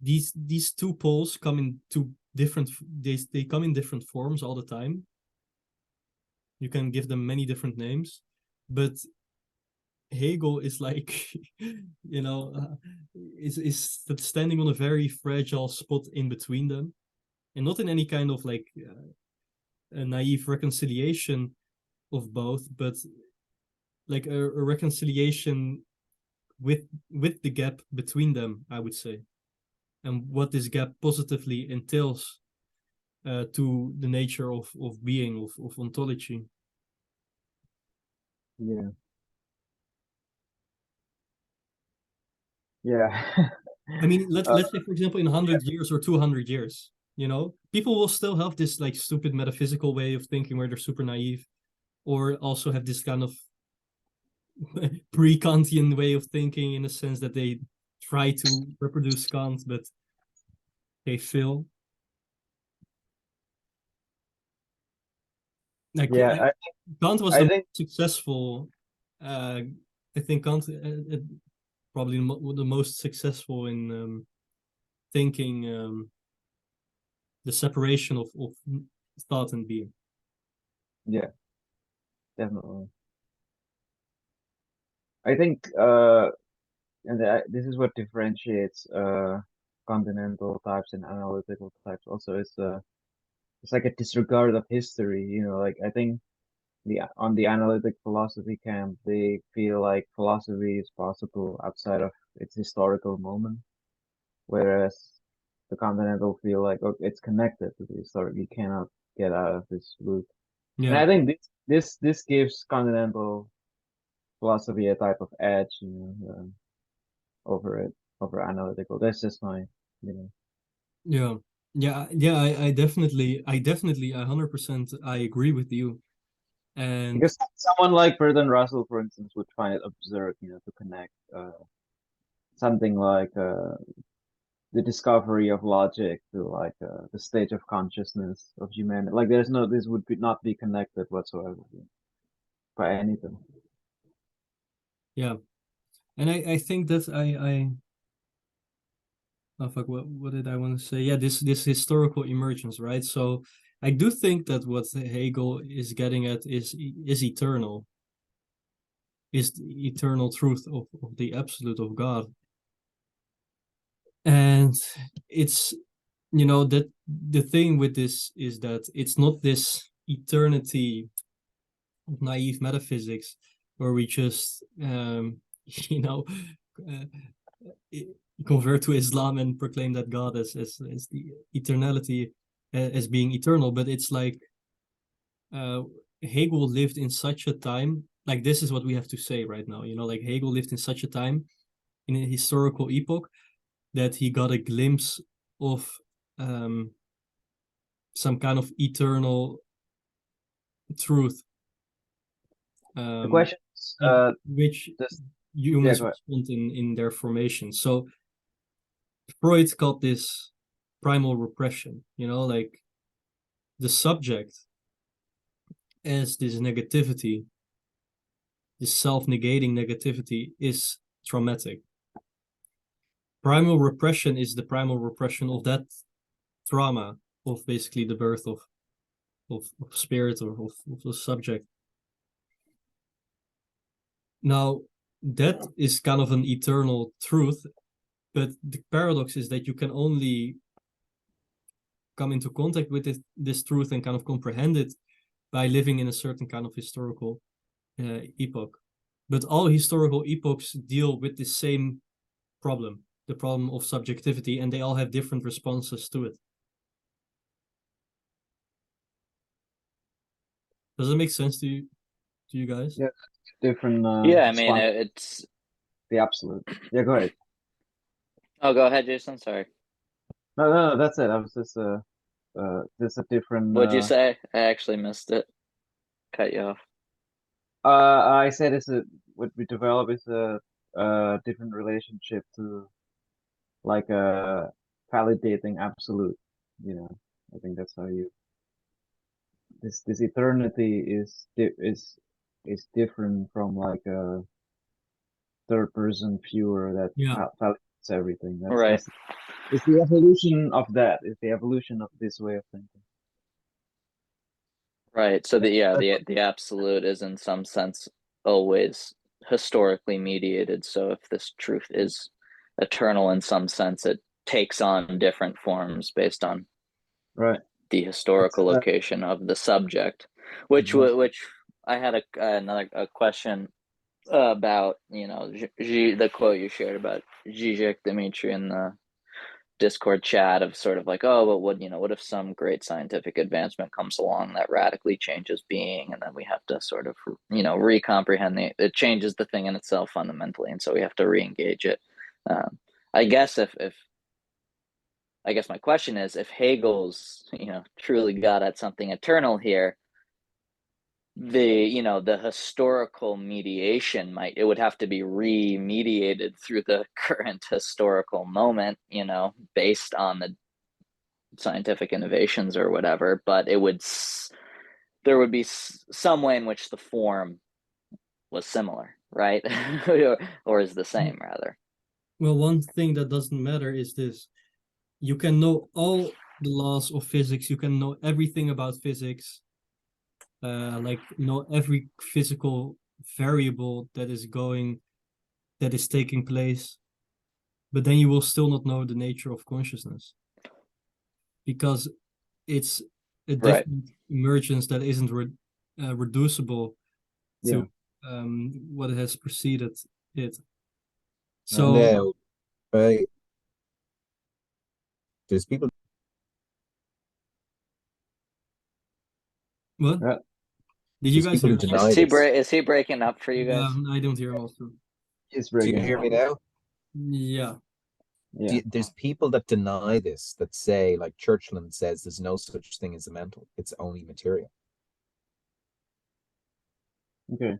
these two poles come in two different, they come in different forms all the time. You can give them many different names, but Hegel is like, you know, is standing on a very fragile spot in between them, and not in any kind of like a naive reconciliation of both, but like a reconciliation with the gap between them, I would say, and what this gap positively entails to the nature of being, of ontology. Yeah. Yeah. I mean, let's say, for example, in 100 years or 200 years, people will still have this like stupid metaphysical way of thinking where they're super naive, or also have this kind of pre-Kantian way of thinking, in the sense that they try to reproduce Kant, but they fail. Like, Yeah, Kant was I the think successful. I think Kant probably the most successful in thinking the separation of thought and being. yeah, definitely. I think this is what differentiates continental types and analytical types. Also, it's like a disregard of history. Like I think on the analytic philosophy camp, they feel like philosophy is possible outside of its historical moment, whereas the continental feel like, okay, it's connected to the historic. You cannot get out of this loop. And Yeah, I think this gives continental philosophy a type of edge, over analytical. That's just my, yeah, yeah. I definitely, 100%, I agree with you. And because someone like Bertrand Russell, for instance, would find it absurd, to connect something like the discovery of logic to like the stage of consciousness of humanity. Like this would not be connected whatsoever by anything. yeah, and I think that oh fuck, what did I want to say? Yeah, this historical emergence, right? So I do think that what Hegel is getting at is eternal, is the eternal truth of the absolute of God. And it's, that the thing with this is that it's not this eternity of naive metaphysics where we just you know uh, convert to Islam and proclaim that God as the eternality, as being eternal. But it's like Hegel lived in such a time, like this is what we have to say right now, like Hegel lived in such a time, in a historical epoch, that he got a glimpse of some kind of eternal truth, The question is, which this, humans go ahead. respond in their formation. So Freud called this primal repression, like the subject as this negativity, this self-negating negativity, is traumatic. Primal repression is the primal repression of that trauma, of basically the birth of spirit, or of the subject. Now, that is kind of an eternal truth, but the paradox is that you can only come into contact with this truth and kind of comprehend it by living in a certain kind of historical epoch. But all historical epochs deal with the same problem, the problem of subjectivity, and they all have different responses to it. Does it make sense to you guys? Yeah, different. Yeah, I mean, it's the absolute. Yeah, go ahead. Oh, go ahead, Jason. Sorry. No, that's it. I was just a different. What'd you say? I actually missed it. Cut you off. I said what we develop is a different relationship to like a validating absolute. I think that's how you. This eternity is different from like a third person viewer that validates everything. Right. It's the evolution of that. It's the evolution of this way of thinking. Right. So the absolute is in some sense always historically mediated. So if this truth is eternal in some sense, it takes on different forms based on Right. the historical It's, location of the subject, which Exactly. which I had another question about, the quote you shared about Zizek Dimitri in the Discord chat of sort of like, oh, but what if some great scientific advancement comes along that radically changes being, and then we have to sort of, recomprehend it changes the thing in itself fundamentally, and so we have to re-engage it. I guess I guess my question is, if Hegel's, truly got at something eternal here, the historical mediation it would have to be remediated through the current historical moment, based on the scientific innovations or whatever, but there would be some way in which the form was similar, right? or is the same, rather. Well, one thing that doesn't matter is this. You can know all the laws of physics, you can know everything about physics, like know every physical variable that is taking place, but then you will still not know the nature of consciousness, because it's a Right. different emergence that isn't reducible to what has preceded it. So No, right. There's people. what? Yeah. Did you There's guys people hear who me? deny this. Is he breaking up for you guys? I don't hear him also. He's Do you breaking hear up. me now? Yeah. Yeah. There's people that deny this, that say, like Churchland says, there's no such thing as a mental, it's only material. Okay.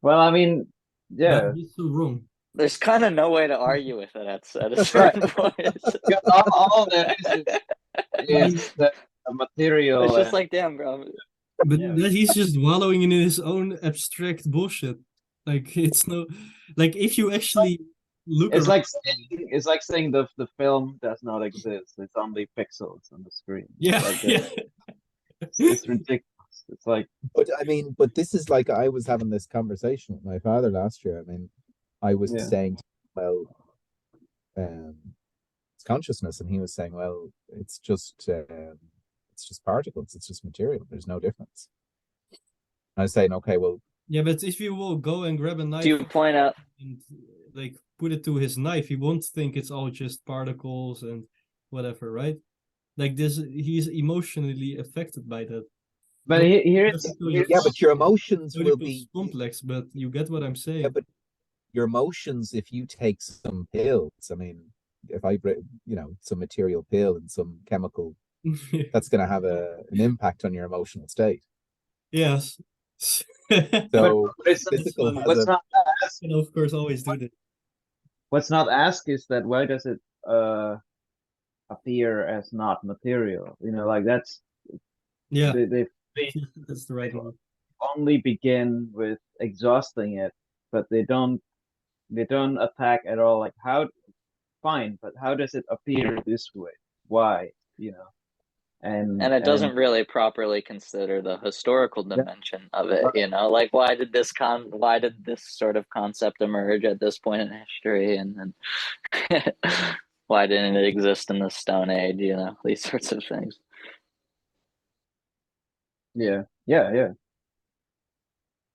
Well, I mean, yeah. But he's so wrong. There's kind of no way to argue with it at a certain point. Because all that is the material. It's just like, damn, bro. But Yeah. that he's just wallowing in his own abstract bullshit. Like, it's no, like, if you actually look It's around, like saying the film does not exist. It's only pixels on the screen. yeah, Like yeah. it's ridiculous. It's like, But I mean, but this is like, I was having this conversation with my father last year. I mean, I was Yeah. saying, well, it's consciousness, and he was saying, well, it's just particles, it's just material. There's no difference. I was saying, okay, well, Yeah, but if you will go and grab a knife Do you point out? and like put it to his knife, he won't think it's all just particles and whatever, right? Like this, he's emotionally affected by that. but Not here's until you're yeah, but your emotions will Oedipus be, complex, but you get what I'm saying. yeah, but your emotions, if you take some pills, I mean, if I, some material pill and some chemical, that's going to have an impact on your emotional state. Yes. So it's, physical has what's a, not asked, You know, of course, always do that. what's not asked is that why does it appear as not material? Like that's Yeah, they that's the right one. only begin with exhausting it, but they don't attack at all. Like, how, fine, but how does it appear this way? Why? And it doesn't really properly consider the historical dimension of it, like why did this sort of concept emerge at this point in history, and why didn't it exist in the Stone Age, these sorts of things. Yeah.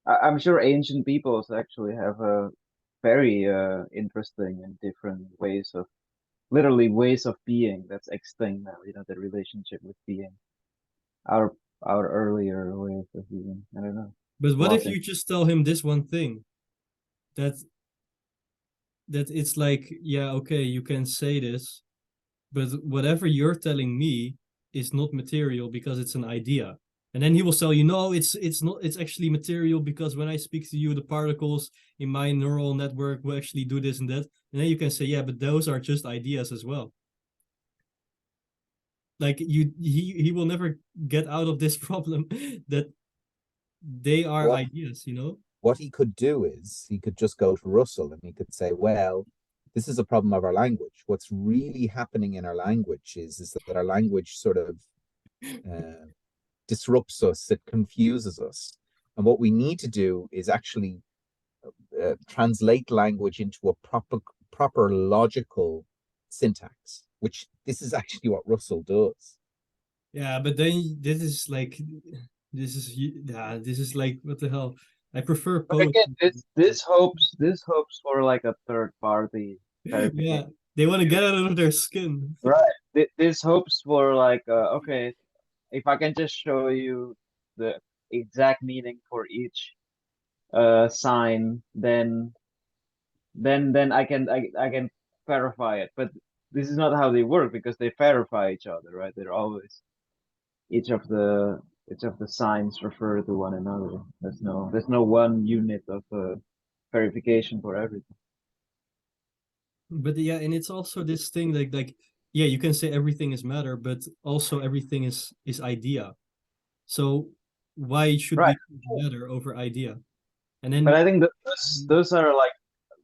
I'm sure ancient peoples actually have a very interesting and different ways of being that's extinct now. The relationship with being. Our earlier ways of being. I don't know. But what if Plotting. you just tell him this one thing? That it's like, yeah, okay, you can say this, but whatever you're telling me is not material because it's an idea. And then he will tell you, no, it's not, it's actually material because when I speak to you, the particles in my neural network will actually do this and that. And then you can say, yeah, but those are just ideas as well. Like he will never get out of this problem that they are ideas, What he could do is he could just go to Russell and he could say, well, this is a problem of our language. What's really happening in our language is that our language sort of disrupts us, it confuses us. And what we need to do is actually translate language into a proper logical syntax, which this is actually what Russell does. Yeah, but then this is like like what the hell? I prefer But again, poetry. this hopes for like a third party verification. Yeah, they want to get out of their skin. Right. This hopes for like okay, if I can just show you the exact meaning for each sign, then I can verify it. But this is not how they work because they verify each other, right? They're always each of the signs refer to one another. There's no one unit of verification for everything. But yeah, and it's also this thing like yeah, you can say everything is matter, but also everything is idea. So why should Right. we choose matter over idea? And But then I think that those are like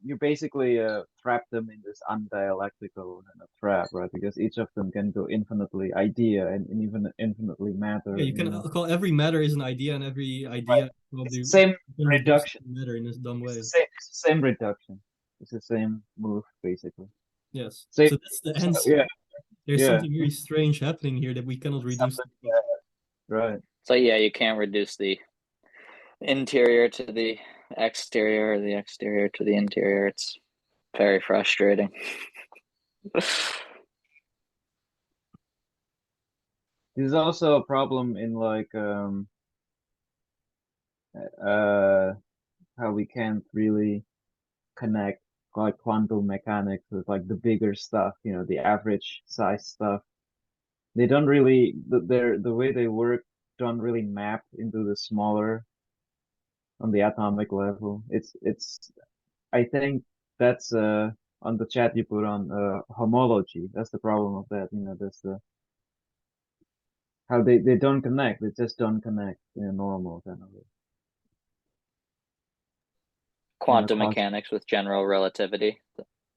you basically trap them in this undialectical kind of trap, right? Because each of them can go infinitely idea and even infinitely matter, yeah, you can call every matter is an idea, and every idea Right. It's probably the same can reduce reduction. to matter in this dumb way. It's the same reduction. It's the same move, basically. Yes. Same, So that's the so, answer. yeah, There's yeah. something very strange happening here that we cannot reduce. Something, right. So yeah, you can't reduce the interior to the exterior or the exterior to the interior. It's very frustrating. This is also a problem in like uh how we can't really connect like quantum mechanics with like the bigger stuff, the average size stuff. They don't really the way they work don't really map into the smaller on the atomic level. It's I think that's on the chat you put on homology. That's the problem of that, that's the how they don't connect. They just don't connect in a normal kind of way. Quantum mechanics with general relativity.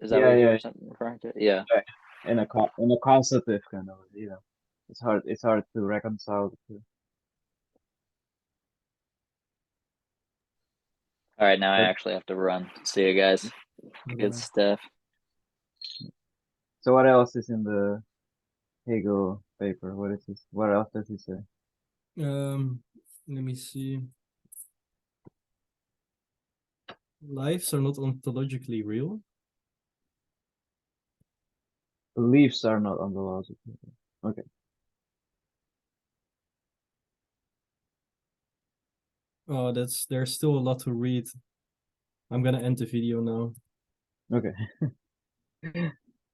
Is that Yeah, what you yeah, were referring to? Yeah. in a causative kind of way, It's hard to reconcile the two. All right, now I But actually have to run. See you guys. Good stuff. so what else is in the Hegel paper? What is this? What else does he say? Let me see. Lives are not ontologically real. Beliefs are not ontological. Okay. Oh, there's still a lot to read. I'm gonna end the video now. Okay.